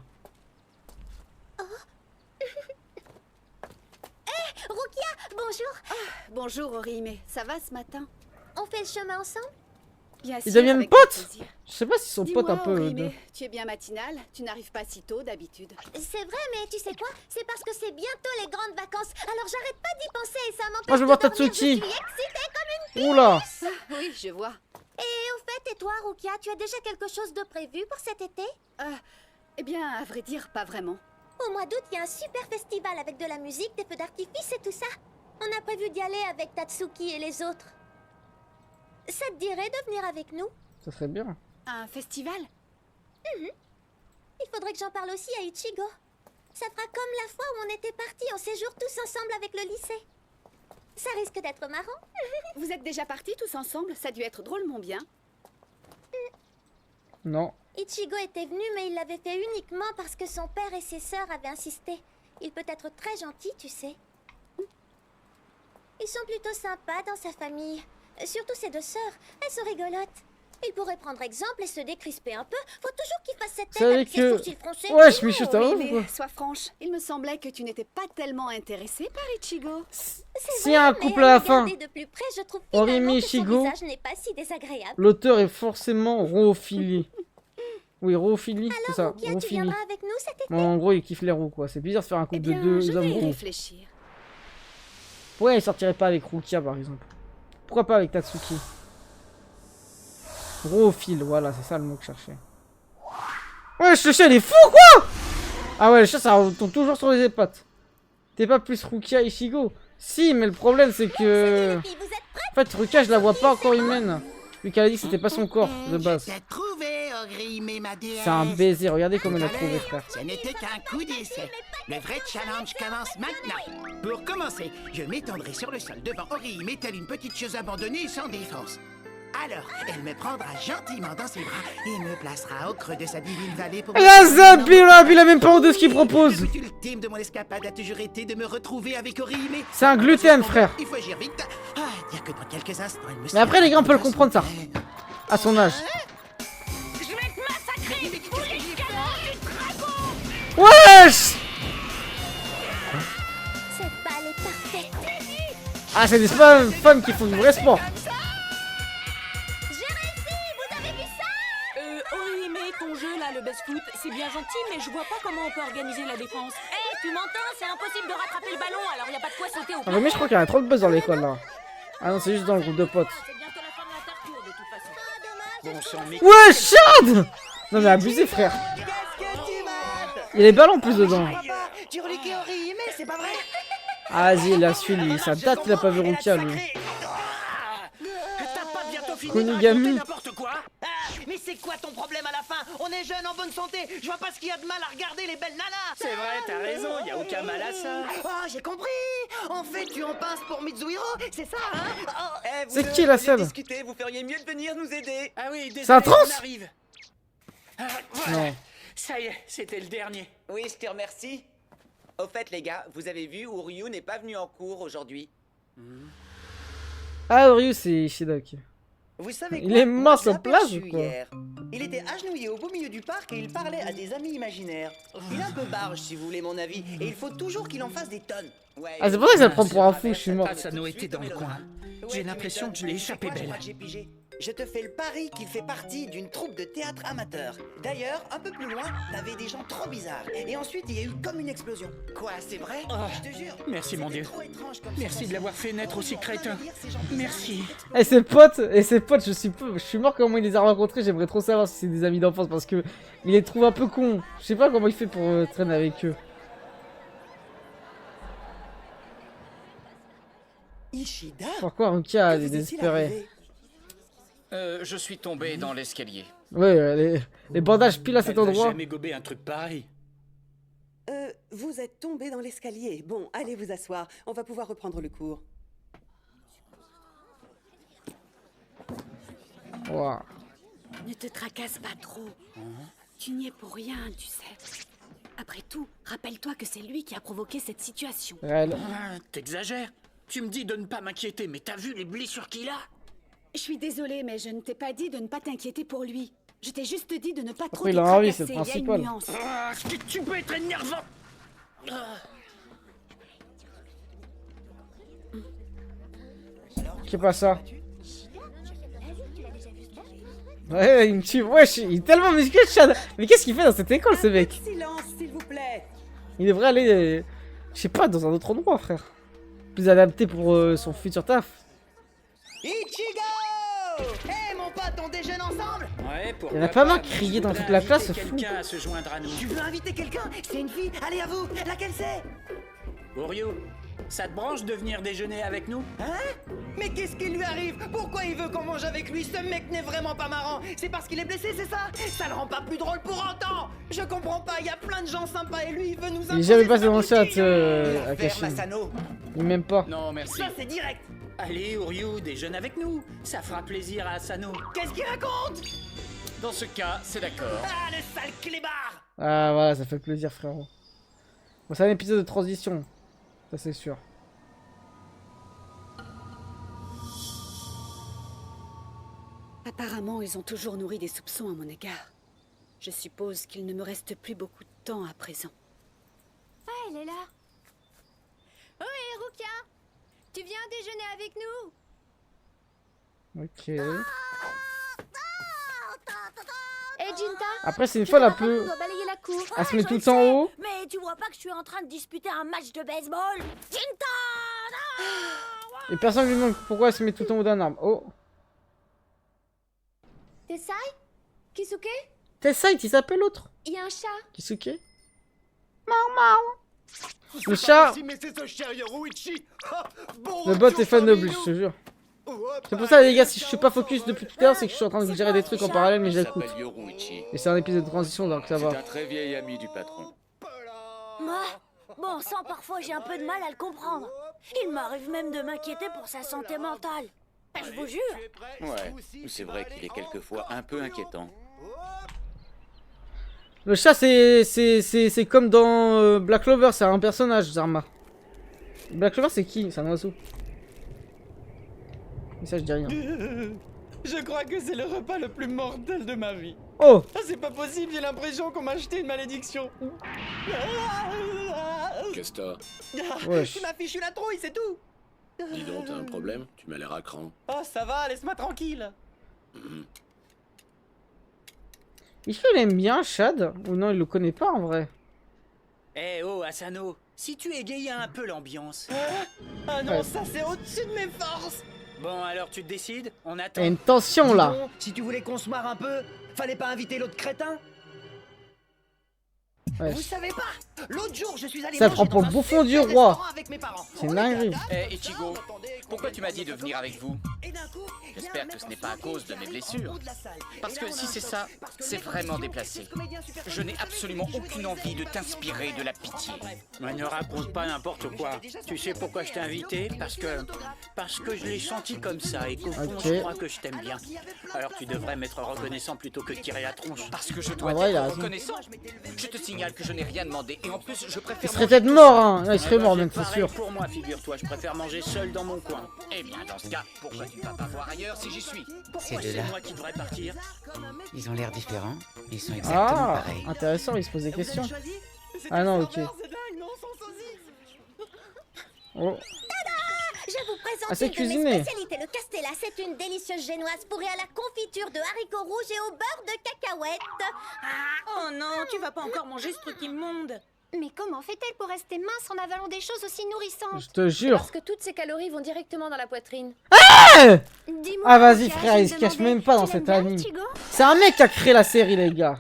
Speaker 5: Rukia, bonjour.
Speaker 3: Bonjour Orihime, ça va ce matin?
Speaker 5: On fait le chemin ensemble?
Speaker 3: Bien sûr.
Speaker 1: Ils deviennent
Speaker 3: avec
Speaker 1: potes?
Speaker 3: grand plaisir.
Speaker 1: Je sais pas s'ils sont
Speaker 3: Dis-moi,
Speaker 1: potes un peu.
Speaker 3: Orihime, tu es bien matinale, tu n'arrives pas si tôt d'habitude.
Speaker 5: C'est vrai, mais tu sais quoi? C'est parce que c'est bientôt les grandes vacances. Alors j'arrête pas d'y penser et ça m'empêche
Speaker 1: Moi, je veux voir
Speaker 5: de dormir.
Speaker 1: Tatsuki.
Speaker 5: Je suis excitée comme une
Speaker 1: Oula!
Speaker 3: Oui, je vois.
Speaker 5: Et au fait, et toi, Rukia, tu as déjà quelque chose de prévu pour cet été?
Speaker 3: Eh bien, à vrai dire, pas vraiment.
Speaker 5: Au mois d'août, il y a un super festival avec de la musique, des feux d'artifice et tout ça. On a prévu d'y aller avec Tatsuki et les autres. Ça te dirait de venir avec nous?
Speaker 1: Ça serait bien.
Speaker 3: Un festival?
Speaker 5: Il faudrait que j'en parle aussi à Ichigo. Ça fera comme la fois où on était partis en séjour tous ensemble avec le lycée. Ça risque d'être marrant.
Speaker 3: Vous êtes déjà partis tous ensemble? Ça a dû être drôlement bien.
Speaker 1: Non.
Speaker 5: Ichigo était venu, mais il l'avait fait uniquement parce que son père et ses sœurs avaient insisté. Il peut être très gentil, tu sais. Ils sont plutôt sympas dans sa famille. Surtout ses deux sœurs. Elles sont rigolotes. Il pourrait prendre exemple et se décrisper un peu. Faut toujours qu'il fasse cette tête avec ses sourcils froncés.
Speaker 1: Ouais, je suis chaud, ça va
Speaker 3: Oui,
Speaker 1: ou quoi?
Speaker 3: mais sois franche, il me semblait que tu n'étais pas tellement intéressée par Ichigo.
Speaker 1: S'il y a un couple à la fin,
Speaker 5: de plus près, je trouve
Speaker 1: Orihime
Speaker 5: que son
Speaker 1: Ichigo,
Speaker 5: visage n'est pas si désagréable.
Speaker 1: l'auteur est forcément roophilie. Oui, roophilie, c'est ça.
Speaker 5: Rukia, tu
Speaker 1: Roophilie.
Speaker 5: viendras avec nous cet été?
Speaker 1: Bon, en gros, il kiffe les roux, quoi. C'est bizarre de faire un couple de deux hommes roux.
Speaker 3: Réfléchir.
Speaker 1: Pourquoi il sortirait pas avec Rukia, par exemple? Pourquoi pas avec Tatsuki? Roophilie, voilà, c'est ça le mot que je cherchais. Ouais, le chat, il est fou, quoi! Ah ouais, le chat, ça retombe toujours sur les épates. T'es pas plus Rukia Ichigo? Si, mais le problème, c'est que... En fait, Rukia, je la vois pas encore humaine. Vu qu'elle a dit que c'était pas son corps, de base.
Speaker 6: T'as trouvé, Orihime, ma déesse.
Speaker 1: C'est un baiser, regardez comme elle a trouvé, frère.
Speaker 6: Ce n'était qu'un coup d'essai. Le vrai challenge commence maintenant. Pour commencer, je m'étendrai sur le sol devant Orihime telle une petite chose abandonnée sans défense. Alors, elle me prendra gentiment dans ses bras et me placera au creux de sa divine vallée pour...
Speaker 1: La Zabi, il a même pas honte de ce qu'il propose.
Speaker 6: Le but ultime de mon escapade a toujours été de me retrouver avec Orihime.
Speaker 1: C'est un gluten, frère.
Speaker 6: Il faut agir vite. Ah, dire que dans quelques instants, elle me...
Speaker 1: Mais après, les gars, on peut le comprendre, ça. À son âge.
Speaker 4: Je vais te massacrer.
Speaker 1: Wesh!
Speaker 5: Cette balle est parfaite.
Speaker 1: Ah, c'est des femmes qui font du vrai sport.
Speaker 14: Orihime, ton jeu là, le best foot, c'est bien gentil, mais je vois pas comment on peut organiser la défense.
Speaker 4: Eh, tu m'entends? C'est impossible de rattraper le ballon, alors y a pas de quoi sauter au
Speaker 1: Ah, mais je crois qu'il y a trop de buzz dans l'école, là. Ah non, c'est juste dans le groupe de potes.
Speaker 2: Bon sang, mais...
Speaker 1: Ouais, Chad! Non, mais abusé, frère. Il y a les ballons en plus dedans.
Speaker 6: Tu reliquais Orihime, c'est pas vrai?
Speaker 1: Ah, vas-y, il a su, lui. Ça date qu'il a pas vu Rukia, lui.
Speaker 2: T'as pas bientôt fini
Speaker 1: Kunigami.
Speaker 2: de raconter n'importe quoi? Mais c'est quoi ton problème à la fin? On est jeunes, en bonne santé. Je vois pas ce qu'il y a de mal à regarder les belles nanas. C'est vrai, t'as raison. Y a aucun mal à ça.
Speaker 6: Oh, j'ai compris. En fait, tu en pinces pour Mitsuhiro, c'est ça, hein?
Speaker 2: Oh,
Speaker 1: C'est qui la scène?
Speaker 2: discuter, vous feriez mieux de venir nous aider. Ah oui, désolé,
Speaker 1: C'est un trans?
Speaker 2: on arrive. Ah, voilà.
Speaker 1: Non.
Speaker 2: Ça y est, c'était le dernier.
Speaker 15: Oui, je te remercie. Au fait, les gars, vous avez vu, Uryu n'est pas venu en cours aujourd'hui.
Speaker 1: Ah, Ryu, c'est Shidok.
Speaker 15: Vous savez
Speaker 1: Il
Speaker 15: quoi?
Speaker 1: est mort
Speaker 15: Moi, je
Speaker 1: sur
Speaker 15: l'ai
Speaker 1: place
Speaker 15: aperçu
Speaker 1: ou quoi?
Speaker 15: hier. Il était agenouillé au beau milieu du parc et il parlait à des amis imaginaires. Il est un peu barge, si vous voulez mon avis, et il faut toujours qu'il en fasse des tonnes. Ouais,
Speaker 1: Ah, c'est pour ça que ça le prend pour un fou, je suis mort.
Speaker 2: Asano était dans le coin. J'ai l'impression que je l'ai échappé
Speaker 15: Je
Speaker 2: belle.
Speaker 15: crois que j'ai pigé. Je te fais le pari qu'il fait partie d'une troupe de théâtre amateur. D'ailleurs, un peu plus loin, t'avais des gens trop bizarres. Et ensuite, il y a eu comme une explosion. Quoi, c'est vrai? Je te jure.
Speaker 2: Merci mon Dieu. Merci de l'avoir fait naître aussi crétin. Merci.
Speaker 1: Et ses potes, je suis mort comment il les a rencontrés. J'aimerais trop savoir si c'est des amis d'enfance parce que il les trouve un peu cons. Je sais pas comment il fait pour traîner avec eux.
Speaker 15: Ishida?
Speaker 1: Pourquoi Rukia est désespérée?
Speaker 10: Je suis tombé dans l'escalier.
Speaker 1: Ouais, les bandages pile à cet
Speaker 2: Elle va
Speaker 1: endroit.
Speaker 2: jamais gober un truc pareil.
Speaker 16: Vous êtes tombé dans l'escalier. Bon, allez vous asseoir. On va pouvoir reprendre le cours.
Speaker 1: Wow.
Speaker 3: Ne te tracasse pas trop. Tu n'y es pour rien, tu sais. Après tout, rappelle-toi que c'est lui qui a provoqué cette situation.
Speaker 1: Réel.
Speaker 2: Ah, t'exagères. Tu me dis de ne pas m'inquiéter, mais t'as vu les blessures qu'il a?
Speaker 3: Je suis désolée, mais je ne t'ai pas dit de ne pas t'inquiéter pour lui. Je t'ai juste dit de ne pas trop
Speaker 1: Après,
Speaker 3: te
Speaker 1: il a envie,
Speaker 3: tracasser.
Speaker 1: c'est le
Speaker 3: Il y a une
Speaker 1: principal.
Speaker 3: nuance.
Speaker 2: Ah, tu peux être énervant.
Speaker 1: Qu'est-ce pas ça? Ouais, il me tue. Wesh, il est tellement musclé, Chad. Mais qu'est-ce qu'il fait dans cette école, ce mec?
Speaker 16: Silence, s'il vous plaît.
Speaker 1: Il devrait aller, je sais pas, dans un autre endroit, frère. Plus adapté pour son futur taf.
Speaker 15: Ichigo! Hé mon pote, on déjeune ensemble?
Speaker 2: Ouais, pour.
Speaker 1: Il y en a pas mal crié dans toute la classe, c'est fou.
Speaker 2: Quelqu'un à se joindre à nous.
Speaker 15: Tu veux inviter quelqu'un? C'est une fille? Allez à vous! Laquelle c'est?
Speaker 2: Oryu, Ça te branche de venir déjeuner avec nous?
Speaker 15: Hein? Mais qu'est-ce qui lui arrive? Pourquoi il veut qu'on mange avec lui? Ce mec n'est vraiment pas marrant. C'est parce qu'il est blessé, c'est ça? Ça le rend pas plus drôle pour autant. Je comprends pas, il y a plein de gens sympas et lui, il veut nous
Speaker 1: Il est jamais passé dans le chat,
Speaker 15: Ferme,
Speaker 1: Akashi.
Speaker 15: Asano.
Speaker 1: Il m'aime pas.
Speaker 10: Non, merci.
Speaker 15: Ça, c'est direct.
Speaker 2: Allez, Uryu, déjeune avec nous. Ça fera plaisir à Asano.
Speaker 15: Qu'est-ce qu'il raconte?
Speaker 10: Dans ce cas, c'est d'accord.
Speaker 15: Ah, le sale clébard!
Speaker 1: Ah voilà, ça fait plaisir, frérot. Bon, c'est un épisode de transition. Ça, c'est sûr.
Speaker 3: Apparemment, ils ont toujours nourri des soupçons à mon égard. Je suppose qu'il ne me reste plus beaucoup de temps à présent.
Speaker 5: Ah, elle est là. Oh, et Rukia, tu viens déjeuner avec nous?
Speaker 1: Ok.
Speaker 5: Et Jinta?
Speaker 1: Après, c'est une fois, elle a
Speaker 5: On
Speaker 1: peu...
Speaker 5: doit balayer la cour.
Speaker 1: Elle se met tout en haut.
Speaker 4: Mais tu vois pas que je suis en train de disputer un match de baseball? Jinta!
Speaker 1: Et personne lui demande pourquoi elle se met tout en haut d'un arbre. Oh.
Speaker 5: Tessai? Kisuke?
Speaker 1: Tessai, il s'appelle l'autre.
Speaker 5: Il y a un chat.
Speaker 1: Kisuke. Le chat.
Speaker 9: Mais c'est ce cher Yoruichi.
Speaker 1: Le bot est fan noble, je te jure. C'est pour ça, les gars, si je suis pas focus depuis tout à l'heure, c'est que je suis en train de vous gérer des trucs en parallèle, mais j'écoute. Et c'est un épisode de transition, donc ça va.
Speaker 12: C'est un très vieil ami du patron.
Speaker 4: Moi, bon sang, parfois j'ai un peu de mal à le comprendre. Il m'arrive même de m'inquiéter pour sa santé mentale. Je vous jure.
Speaker 12: Ouais, c'est vrai qu'il est quelquefois un peu inquiétant.
Speaker 1: Le chat, c'est comme dans Black Clover, c'est un personnage, Zarma. Black Clover, c'est qui? C'est un oiseau. Mais ça, je dis rien.
Speaker 2: Je crois que c'est le repas le plus mortel de ma vie.
Speaker 1: Oh!
Speaker 2: Ah, c'est pas possible, j'ai l'impression qu'on m'a acheté une malédiction.
Speaker 7: Qu'est-ce que t'as?
Speaker 1: Wesh.
Speaker 15: Tu m'as fichu la trouille, c'est tout.
Speaker 7: Dis donc, t'as un problème? Tu m'as l'air à cran.
Speaker 2: Oh, ça va, laisse-moi tranquille.
Speaker 1: Est-ce qu'il aime bien Chad? Ou non, il le connaît pas en vrai?
Speaker 2: Eh oh, Asano, si tu égayais un peu l'ambiance.
Speaker 15: Ah non,
Speaker 1: Ouais.
Speaker 15: ça c'est au-dessus de mes forces.
Speaker 2: Bon, alors tu te décides? On
Speaker 1: Il
Speaker 2: attend.
Speaker 1: y a une tension
Speaker 15: Dis
Speaker 1: là.
Speaker 15: donc, si tu voulais qu'on se marre un peu, fallait pas inviter l'autre crétin.
Speaker 1: Ouais.
Speaker 15: Vous savez pas, l'autre jour je suis allé
Speaker 1: Ça
Speaker 15: manger
Speaker 1: prend pour
Speaker 15: dans
Speaker 1: le
Speaker 15: un
Speaker 1: bouffon du
Speaker 15: super
Speaker 1: roi.
Speaker 15: restaurant avec mes parents.
Speaker 1: C'est une dinguerie.
Speaker 10: Eh, Ichigo, pourquoi tu m'as dit de venir avec vous? J'espère que ce n'est pas à cause de mes blessures. Parce que si c'est ça, c'est vraiment déplacé. Je n'ai absolument aucune envie de t'inspirer de la pitié.
Speaker 2: Mais ne raconte pas n'importe quoi. Tu sais pourquoi je t'ai invité? Parce que je l'ai senti comme ça et qu'au fond,
Speaker 1: Ok.
Speaker 2: je crois que je t'aime bien. Alors tu devrais m'être reconnaissant plutôt que de tirer la tronche.
Speaker 10: Parce que je dois
Speaker 1: En vrai, il a
Speaker 10: être
Speaker 1: raison.
Speaker 10: reconnaissant. Je te signale que je n'ai rien demandé et en plus je préfère...
Speaker 1: Il serait peut-être mort, hein. Ouais, il serait mort, même, c'est
Speaker 2: Pareil
Speaker 1: sûr.
Speaker 2: pour moi, figure-toi, je préfère manger seul dans mon coin.
Speaker 10: Eh bien, dans ce cas, pourquoi tu ne vas pas voir ailleurs si j'y suis?
Speaker 2: Pourquoi c'est moi qui devrais partir?
Speaker 15: Ils ont l'air différents, ils sont exactement
Speaker 1: Ah,
Speaker 15: pareils.
Speaker 1: intéressant, il se pose des questions. Ah non, ok. Oh.
Speaker 5: Je vous présente
Speaker 1: Ah, c'est
Speaker 5: une de
Speaker 1: cuisiné.
Speaker 5: mes spécialités, le castella. C'est une délicieuse génoise fourrée à la confiture de haricots rouges et au beurre de cacahuètes.
Speaker 14: Oh non, tu vas pas encore manger ce truc immonde.
Speaker 5: Mais comment fait-elle pour rester mince en avalant des choses aussi nourrissantes?
Speaker 1: Je te jure.
Speaker 3: Parce que toutes ces calories vont directement dans la poitrine.
Speaker 1: Ah,
Speaker 5: Dis-moi,
Speaker 1: ah vas-y
Speaker 5: Rukia,
Speaker 1: frère,
Speaker 5: je
Speaker 1: il se
Speaker 5: me
Speaker 1: cache
Speaker 5: demandais,
Speaker 1: même pas dans
Speaker 5: tu
Speaker 1: cet
Speaker 5: l'aimes bien,
Speaker 1: anime.
Speaker 5: Ichigo?
Speaker 1: C'est un mec qui a créé la série, les gars.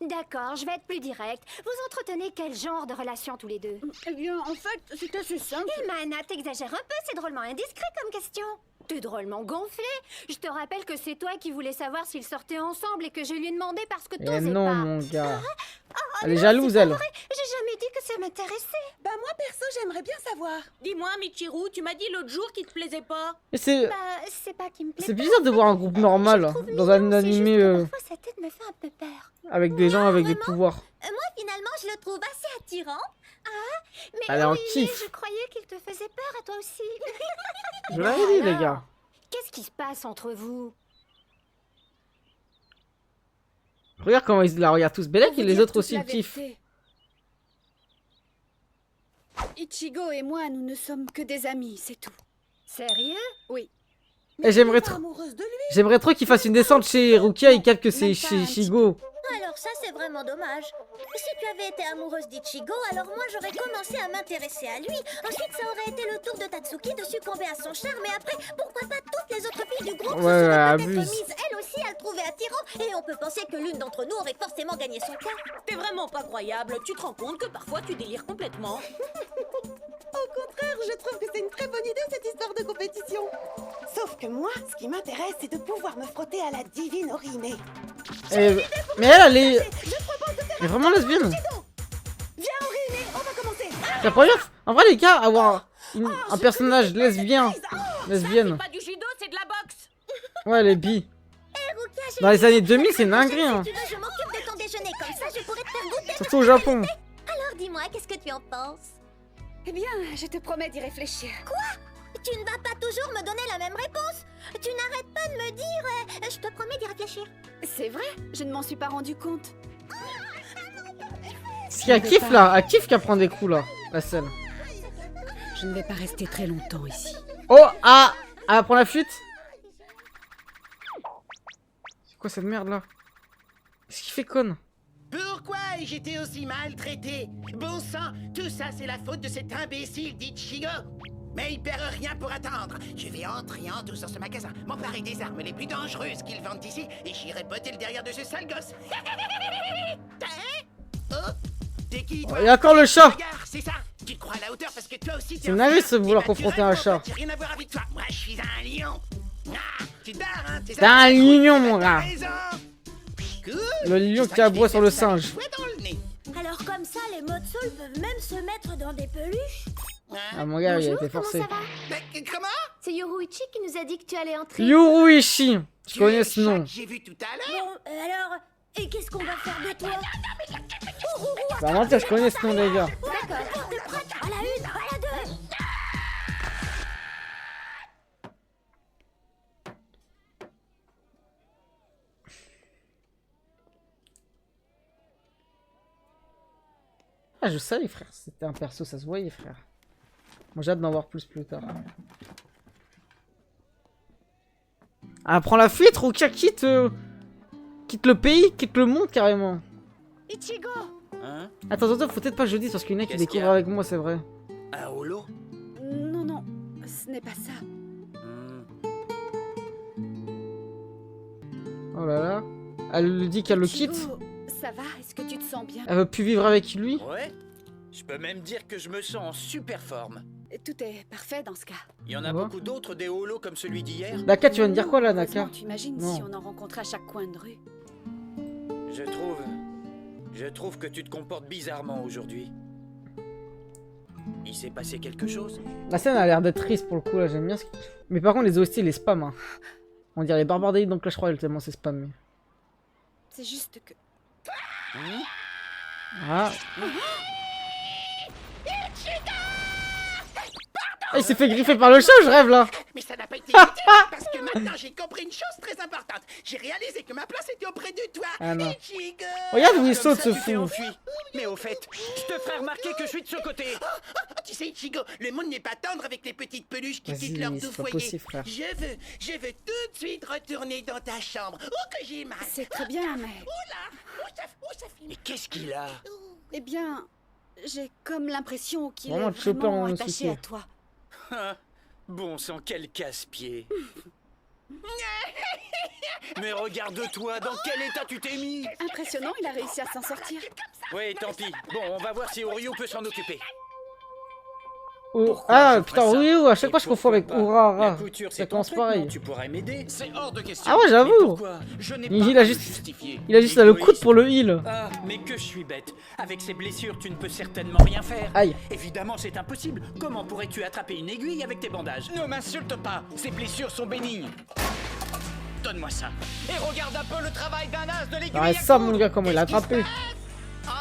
Speaker 5: D'accord, je vais être plus direct. Vous entretenez quel genre de relation tous les deux?
Speaker 3: Eh bien, en fait, c'est assez simple.
Speaker 5: Eh Mana, t'exagères un peu, c'est drôlement indiscret comme question. T'es drôlement gonflé. Je te rappelle que c'est toi qui voulais savoir s'ils sortaient ensemble et que je lui ai demandé parce que
Speaker 1: Eh
Speaker 5: t'osais
Speaker 1: non,
Speaker 5: pas.
Speaker 1: mon gars. Elle
Speaker 5: non,
Speaker 1: est jalouse,
Speaker 5: c'est pas
Speaker 1: elle.
Speaker 5: vrai. J'ai jamais dit que ça m'intéressait.
Speaker 14: Bah moi perso j'aimerais bien savoir. Dis-moi Michiru, tu m'as dit l'autre jour qu'il te plaisait pas.
Speaker 1: Mais c'est...
Speaker 5: Bah, c'est pas qu'il me plaît
Speaker 1: C'est
Speaker 5: pas.
Speaker 1: bizarre de voir un groupe normal dans un animé
Speaker 5: Parfois sa tête me fait un peu peur.
Speaker 1: avec des gens avec des pouvoirs.
Speaker 5: Moi finalement je le trouve assez attirant. Ah, mais
Speaker 1: Elle est en
Speaker 5: Olivier,
Speaker 1: kiff.
Speaker 5: je croyais qu'il te faisait peur à toi aussi.
Speaker 1: Je l'avais dit, les gars.
Speaker 5: Qu'est-ce qui se passe entre vous?
Speaker 1: Regarde comment ils la regardent tous. Belek
Speaker 3: Pour
Speaker 1: et
Speaker 3: vous
Speaker 1: les
Speaker 3: dire
Speaker 1: autres
Speaker 3: toute
Speaker 1: aussi
Speaker 3: la
Speaker 1: ils kiffent.
Speaker 3: vérité. Ichigo et moi, nous ne sommes que des amis, c'est tout.
Speaker 5: Sérieux?
Speaker 3: Oui.
Speaker 1: Et j'aimerais trop... J'aimerais trop qu'il fasse une descente chez Rukia et calque chez Ichigo.
Speaker 5: Alors ça c'est vraiment dommage. Si tu avais été amoureuse d'Ichigo, alors moi j'aurais commencé à m'intéresser à lui. Ensuite ça aurait été le tour de Tatsuki de succomber à son charme. Et après, pourquoi pas toutes les autres filles du groupe se
Speaker 1: Ouais,
Speaker 5: seraient peut-être
Speaker 1: abuse.
Speaker 5: mises elles aussi à le trouver attirant. Et on peut penser que l'une d'entre nous aurait forcément gagné son cœur.
Speaker 14: T'es vraiment pas croyable. Tu te rends compte que parfois tu délires complètement.
Speaker 16: Au contraire, je trouve que c'est une très bonne idée cette histoire de compétition. Sauf que moi, ce qui m'intéresse, c'est de pouvoir me frotter à la divine Orihime.
Speaker 1: Mais elle est... Elle est vraiment lesbienne.
Speaker 16: Viens Orihime, on va commencer.
Speaker 1: T'as pas gaffe? En vrai les gars, avoir un personnage lesbienne.
Speaker 14: C'est pas du judo, c'est de la boxe.
Speaker 1: Ouais, elle est bi. Dans les années 2000, c'est une dinguerie, hein.
Speaker 5: Si tu veux, je m'occupe de ton déjeuner, comme ça je pourrais te faire goûter.
Speaker 1: Surtout au Japon.
Speaker 5: Alors dis-moi, qu'est-ce que tu en penses?
Speaker 3: Eh bien, je te promets d'y réfléchir.
Speaker 5: Quoi? Tu ne vas pas toujours me donner la même réponse? Tu n'arrêtes pas de me dire je te promets d'y réfléchir.
Speaker 3: C'est vrai, je ne m'en suis pas rendu compte.
Speaker 1: Si elle kiffe là, elle kiffe qu'elle prend des coups là, la scène.
Speaker 3: Je ne vais pas rester très longtemps ici.
Speaker 1: Oh, ah, elle prend la flûte. C'est quoi cette merde là? Qu'est-ce qu'il fait conne?
Speaker 6: Pourquoi ai-je été aussi maltraité? Bon sang, tout ça c'est la faute de cet imbécile d'Ichigo. Mais il perd rien pour attendre. Je vais entrer en douce dans ce magasin, m'emparer des armes les plus dangereuses qu'ils vendent ici, et j'irai botter le derrière de ce sale gosse. Oh, t'es qui toi?
Speaker 1: Il y a encore le chat.
Speaker 6: Regarde, c'est ça. Tu te crois à la hauteur parce que toi aussi
Speaker 1: C'est naze de vouloir confronter un chat.
Speaker 6: J'ai rien à voir avec toi. Moi je suis un lion. Ah, tu dors, hein, c'est ça?
Speaker 1: T'es un lion mon gars.
Speaker 6: Raison.
Speaker 1: Le lion qui aboie sur le singe.
Speaker 4: Alors comme ça, les mots de Soul peuvent même se mettre dans des peluches.
Speaker 1: Ah mon gars, il a
Speaker 5: Bonjour,
Speaker 1: été forcé.
Speaker 5: comment ça va?
Speaker 6: Comment?
Speaker 5: C'est Yoruichi qui nous a dit que tu allais entrer.
Speaker 1: Yoruichi. Tu connais ce nom?
Speaker 6: J'ai vu tout à l'heure.
Speaker 4: Bon, alors, et qu'est-ce qu'on va faire de toi?
Speaker 1: Bah mentir, je connais ce nom les gars.
Speaker 4: D'accord, t'es prête? À la une, à la deux.
Speaker 1: Ah je savais frère, c'était un perso, ça se voyait frère. Moi j'ai hâte d'en voir plus tard. Ah prends la fuite, Rukia quitte le pays, quitte le monde carrément.
Speaker 4: Ichigo.
Speaker 12: Hein?
Speaker 1: Attends, faut peut-être pas que je le dise parce qu'il y en a qui
Speaker 12: Qu'est-ce qu'il y
Speaker 1: découvrent
Speaker 12: a?
Speaker 1: avec moi, c'est vrai.
Speaker 12: Un holo?
Speaker 3: Non, non, ce n'est pas ça.
Speaker 1: Oh là là. Elle lui dit qu'elle le
Speaker 3: Ichigo,
Speaker 1: quitte.
Speaker 3: ça va? Est-ce que tu te sens bien?
Speaker 1: Elle veut plus vivre avec lui.
Speaker 12: Ouais. Je peux même dire que je me sens en super forme.
Speaker 3: Tout est parfait dans ce cas.
Speaker 12: Il y en a beaucoup d'autres des holos comme celui d'hier.
Speaker 1: Naka, tu viens de dire quoi là, Naka?
Speaker 3: Heureusement, tu imagines
Speaker 1: Non.
Speaker 3: si on en rencontrait à chaque coin de rue.
Speaker 12: Je trouve que tu te comportes bizarrement aujourd'hui. Il s'est passé quelque chose?
Speaker 1: La scène a l'air d'être triste pour le coup là, j'aime bien ce qu'il... Mais par contre les OST les spam hein. On dirait les barbares d'élite dans Clash Royale tellement c'est spammé.
Speaker 3: C'est juste que...
Speaker 1: Ah. Ah, il s'est fait griffer par le chat, je rêve là.
Speaker 6: Mais ça n'a pas été utile parce que maintenant j'ai compris une chose très importante. J'ai réalisé que ma place était auprès de toi.
Speaker 1: Ah non.
Speaker 6: Ichigo.
Speaker 1: Regarde où il saute
Speaker 12: Ça,
Speaker 1: ce
Speaker 12: tu t'es
Speaker 1: fou.
Speaker 12: enfui. Mais au fait, je te ferai remarquer que je suis de ce côté.
Speaker 6: Tu sais, Ichigo, le monde n'est pas tendre avec les petites peluches qui
Speaker 1: Vas-y,
Speaker 6: quittent leur
Speaker 1: c'est
Speaker 6: doux
Speaker 1: pas
Speaker 6: foyer.
Speaker 1: possible, frère.
Speaker 6: Je veux tout de suite retourner dans ta chambre. Oh, que j'ai mal.
Speaker 3: C'est très bien, mais...
Speaker 6: Ça fait
Speaker 12: Mais qu'est-ce qu'il a?
Speaker 3: Eh bien, j'ai comme l'impression qu'il est
Speaker 1: Vraiment, le chopper
Speaker 3: vraiment
Speaker 1: en
Speaker 3: attaché
Speaker 1: souci.
Speaker 3: à toi.
Speaker 12: Bon sang, quel casse-pied. Mais regarde-toi, dans quel état tu t'es mis?
Speaker 3: Impressionnant, il a réussi à s'en sortir.
Speaker 12: Oui, tant pis. Bon, on va voir si Oryo peut s'en occuper.
Speaker 1: Oh. Ah putain, oui, à chaque fois je confonds avec Urara. Ça commence pareil.
Speaker 12: Tu pourrais m'aider? C'est hors de question.
Speaker 1: Ah ouais, j'avoue. Il a juste là le coude pour le heal.
Speaker 2: Ah, mais que je suis bête. Avec ces blessures, tu ne peux certainement rien faire.
Speaker 1: Aïe.
Speaker 2: Évidemment, c'est impossible. Comment pourrais-tu attraper une aiguille avec tes bandages?
Speaker 10: Ne m'insulte pas, ces blessures sont bénignes.
Speaker 2: Donne-moi ça.
Speaker 10: Et regarde un peu le travail d'un as de l'aiguille.
Speaker 1: Ah ça mon gars, comment il a attrapé.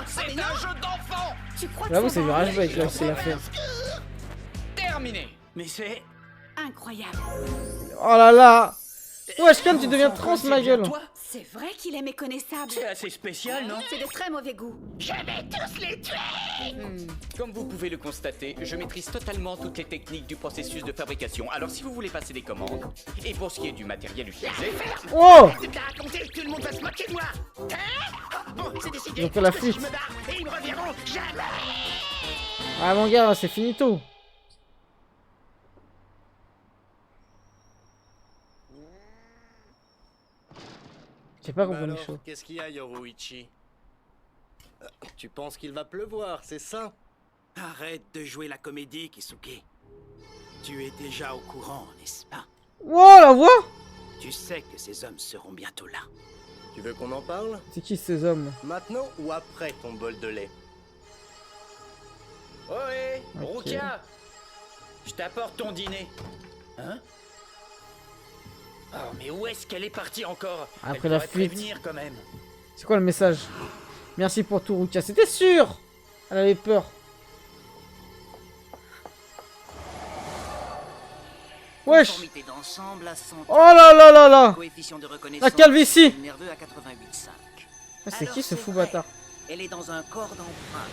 Speaker 10: C'est un jeu d'enfant.
Speaker 3: Tu crois que
Speaker 1: J'avoue
Speaker 3: ça
Speaker 1: c'est du
Speaker 3: va
Speaker 1: rage
Speaker 3: aller?
Speaker 1: bait là, c'est l'affaire.
Speaker 10: Terminé.
Speaker 2: Mais c'est...
Speaker 3: Incroyable.
Speaker 1: Oh là là. Wesh, comme tu deviens trans ma gueule.
Speaker 3: C'est vrai qu'il est méconnaissable.
Speaker 2: C'est assez spécial, non?
Speaker 3: C'est de très mauvais goût.
Speaker 6: Je vais tous les tuer.
Speaker 10: Comme vous pouvez le constater, je maîtrise totalement toutes les techniques du processus de fabrication. Alors si vous voulez passer des commandes, et pour ce qui est du matériel utilisé...
Speaker 1: Oh.
Speaker 6: Tu t'as raconté, tout le monde va se moquer de moi. Hein? Bon, c'est décidé.
Speaker 1: Donc la
Speaker 6: Je
Speaker 1: fuite.
Speaker 6: me barre et ils me reverront jamais.
Speaker 1: Ah mon gars, c'est finito. J'ai pas compris les choses.
Speaker 9: Qu'est-ce qu'il y a, Yoruichi? Tu penses qu'il va pleuvoir, c'est ça?
Speaker 6: Arrête de jouer la comédie, Kisuke. Tu es déjà au courant, n'est-ce pas?
Speaker 1: Oh, la voix!
Speaker 6: Tu sais que ces hommes seront bientôt là.
Speaker 9: Tu veux qu'on en parle?
Speaker 1: C'est qui ces hommes?
Speaker 9: Maintenant ou après ton bol de lait?
Speaker 2: Ohé,
Speaker 1: Ok.
Speaker 2: Rukia, je t'apporte ton dîner. Hein? Oh, mais où est-ce qu'elle est partie encore?
Speaker 1: Après
Speaker 2: Elle
Speaker 1: la
Speaker 2: devrait
Speaker 1: fuite.
Speaker 2: prévenir quand même.
Speaker 1: C'est quoi le message? Merci pour tout, Rukia. C'était sûr! Elle avait peur. Wesh!
Speaker 15: Conformité d'ensemble à 100.
Speaker 1: Oh là là là là!
Speaker 15: Coefficient de
Speaker 1: La
Speaker 15: reconnaissance
Speaker 1: calvitie!
Speaker 15: nerveux à 88,5.
Speaker 1: Ah, c'est
Speaker 15: Alors,
Speaker 1: qui ce
Speaker 15: c'est
Speaker 1: fou
Speaker 15: vrai,
Speaker 1: bâtard?
Speaker 15: Elle est dans un corps d'emprunt.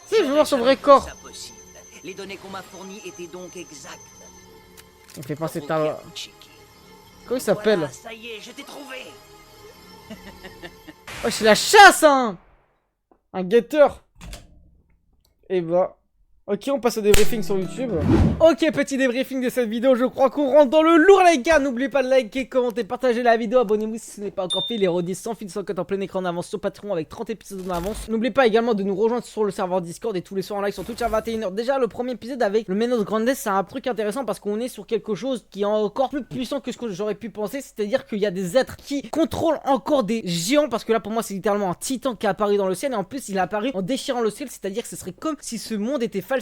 Speaker 1: Si, je veux voir son
Speaker 15: J'aurais
Speaker 1: vrai
Speaker 15: jamais
Speaker 1: corps.
Speaker 15: cru ça possible. Les données qu'on m'a fournies étaient donc exactes.
Speaker 1: Il me fait penser
Speaker 15: Rukia
Speaker 1: à...
Speaker 15: Kuchiki.
Speaker 1: Comment il s'appelle?
Speaker 15: Voilà, ça y est, je t'ai trouvé.
Speaker 1: Oh, c'est la chasse, hein! Un guetteur. Et bah... Ok, on passe au débriefing sur YouTube. Ok, petit débriefing de cette vidéo. Je crois qu'on rentre dans le lourd, les gars. N'oubliez pas de liker, commenter, partager la vidéo. Abonnez-vous si ce n'est pas encore fait. Les rediffs sans fil, sans cut en plein écran en avance sur Patreon avec 30 épisodes en avance. N'oubliez pas également de nous rejoindre sur le serveur Discord et tous les soirs en live sur Twitch à 21h. Déjà, le premier épisode avec le Menos Grandes, c'est un truc intéressant parce qu'on est sur quelque chose qui est encore plus puissant que ce que j'aurais pu penser. C'est-à-dire qu'il y a des êtres qui contrôlent encore des géants. Parce que là, pour moi, c'est littéralement un titan qui est apparu dans le ciel. Et en plus, il est apparu en déchirant le ciel. C'est-à-dire que ce serait comme si ce monde était falsifié.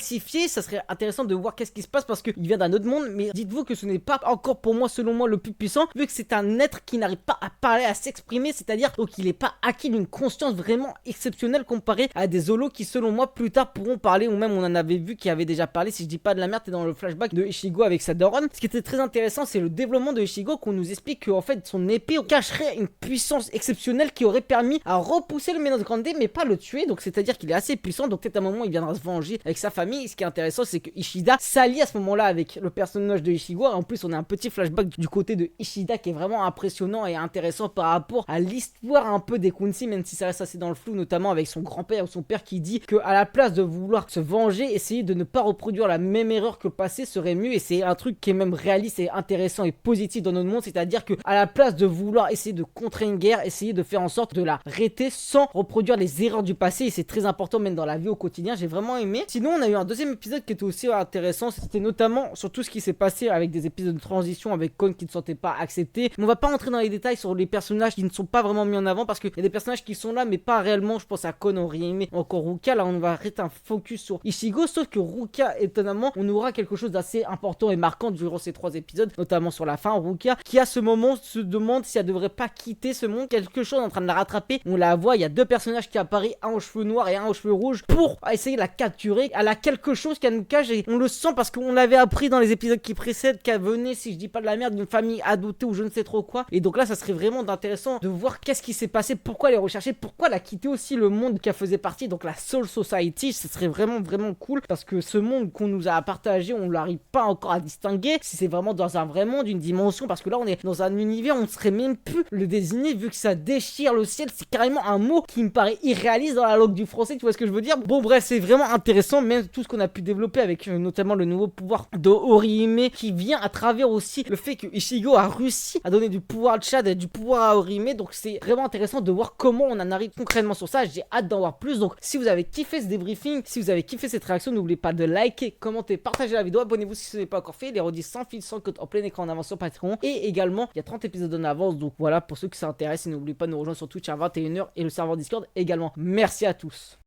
Speaker 1: Ça serait intéressant de voir qu'est-ce qui se passe parce qu'il vient d'un autre monde. Mais dites-vous que ce n'est pas encore pour moi, selon moi, le plus puissant. Vu que c'est un être qui n'arrive pas à parler, à s'exprimer. C'est-à-dire qu'il n'est pas acquis d'une conscience vraiment exceptionnelle comparé à des holos qui, selon moi, plus tard pourront parler. Ou même on en avait vu qui avait déjà parlé. Si je dis pas de la merde, c'est dans le flashback de Ichigo avec sa daronne. Ce qui était très intéressant, c'est le développement de Ichigo qu'on nous explique qu'en fait son épée cacherait une puissance exceptionnelle qui aurait permis à repousser le Menos Grande mais pas le tuer. Donc c'est-à-dire qu'il est assez puissant. Donc peut-être à un moment il viendra se venger avec sa famille. Et ce qui est intéressant, c'est que Ishida s'allie à ce moment-là avec le personnage de Ichigo. Et en plus, on a un petit flashback du côté de Ishida qui est vraiment impressionnant et intéressant par rapport à l'histoire un peu des Quincy, même si ça reste assez dans le flou, notamment avec son grand-père ou son père qui dit que à la place de vouloir se venger, essayer de ne pas reproduire la même erreur que le passé serait mieux. Et c'est un truc qui est même réaliste et intéressant et positif dans notre monde, c'est-à-dire que à la place de vouloir essayer de contrer une guerre, essayer de faire en sorte de la arrêter sans reproduire les erreurs du passé. Et c'est très important même dans la vie au quotidien. J'ai vraiment aimé. Sinon, on a eu un deuxième épisode qui était aussi intéressant, c'était notamment sur tout ce qui s'est passé avec des épisodes de transition avec Kon qui ne se sentait pas accepté. Mais on va pas rentrer dans les détails sur les personnages qui ne sont pas vraiment mis en avant parce qu'il y a des personnages qui sont là mais pas réellement. Je pense à Kon, Orihime, encore Ruka. Là on va arrêter un focus sur Ichigo, sauf que Ruka, étonnamment, on aura quelque chose d'assez important et marquant durant ces 3 épisodes, notamment sur la fin. Ruka qui à ce moment se demande si elle devrait pas quitter ce monde, quelque chose est en train de la rattraper. On la voit, il y a 2 personnages qui apparaissent, un aux cheveux noirs et un aux cheveux rouges, pour essayer de la capturer. Elle a quelque chose qu'elle nous cache et on le sent parce qu'on l'avait appris dans les épisodes qui précèdent qu'elle venait, si je dis pas de la merde, d'une famille adoptée ou je ne sais trop quoi. Et donc là ça serait vraiment intéressant de voir qu'est-ce qui s'est passé, pourquoi elle est recherchée, pourquoi elle a quitté aussi le monde qu'elle faisait partie, donc la Soul Society. Ce serait vraiment cool parce que ce monde qu'on nous a partagé, on n'arrive pas encore à distinguer si c'est vraiment dans un vrai monde, une dimension, parce que là on est dans un univers, on ne serait même plus le désigner vu que ça déchire le ciel. C'est carrément un mot qui me paraît irréaliste dans la langue du français, tu vois ce que je veux dire. Bon bref, c'est vraiment intéressant, même tout ce qu'on a pu développer avec notamment le nouveau pouvoir de Orihime qui vient à travers aussi le fait que Ichigo a réussi à donner du pouvoir à Chad et du pouvoir à Orihime. Donc c'est vraiment intéressant de voir comment on en arrive concrètement sur ça. J'ai hâte d'en voir plus. Donc si vous avez kiffé ce débriefing, si vous avez kiffé cette réaction, n'oubliez pas de liker, commenter, partager la vidéo, abonnez-vous si ce n'est pas encore fait. Les rediffs sans fil, sans cut en plein écran en avance sur Patreon. Et également, il y a 30 épisodes en avance. Donc voilà, pour ceux qui s'intéressent, n'oubliez pas de nous rejoindre sur Twitch à 21h et le serveur Discord également. Merci à tous.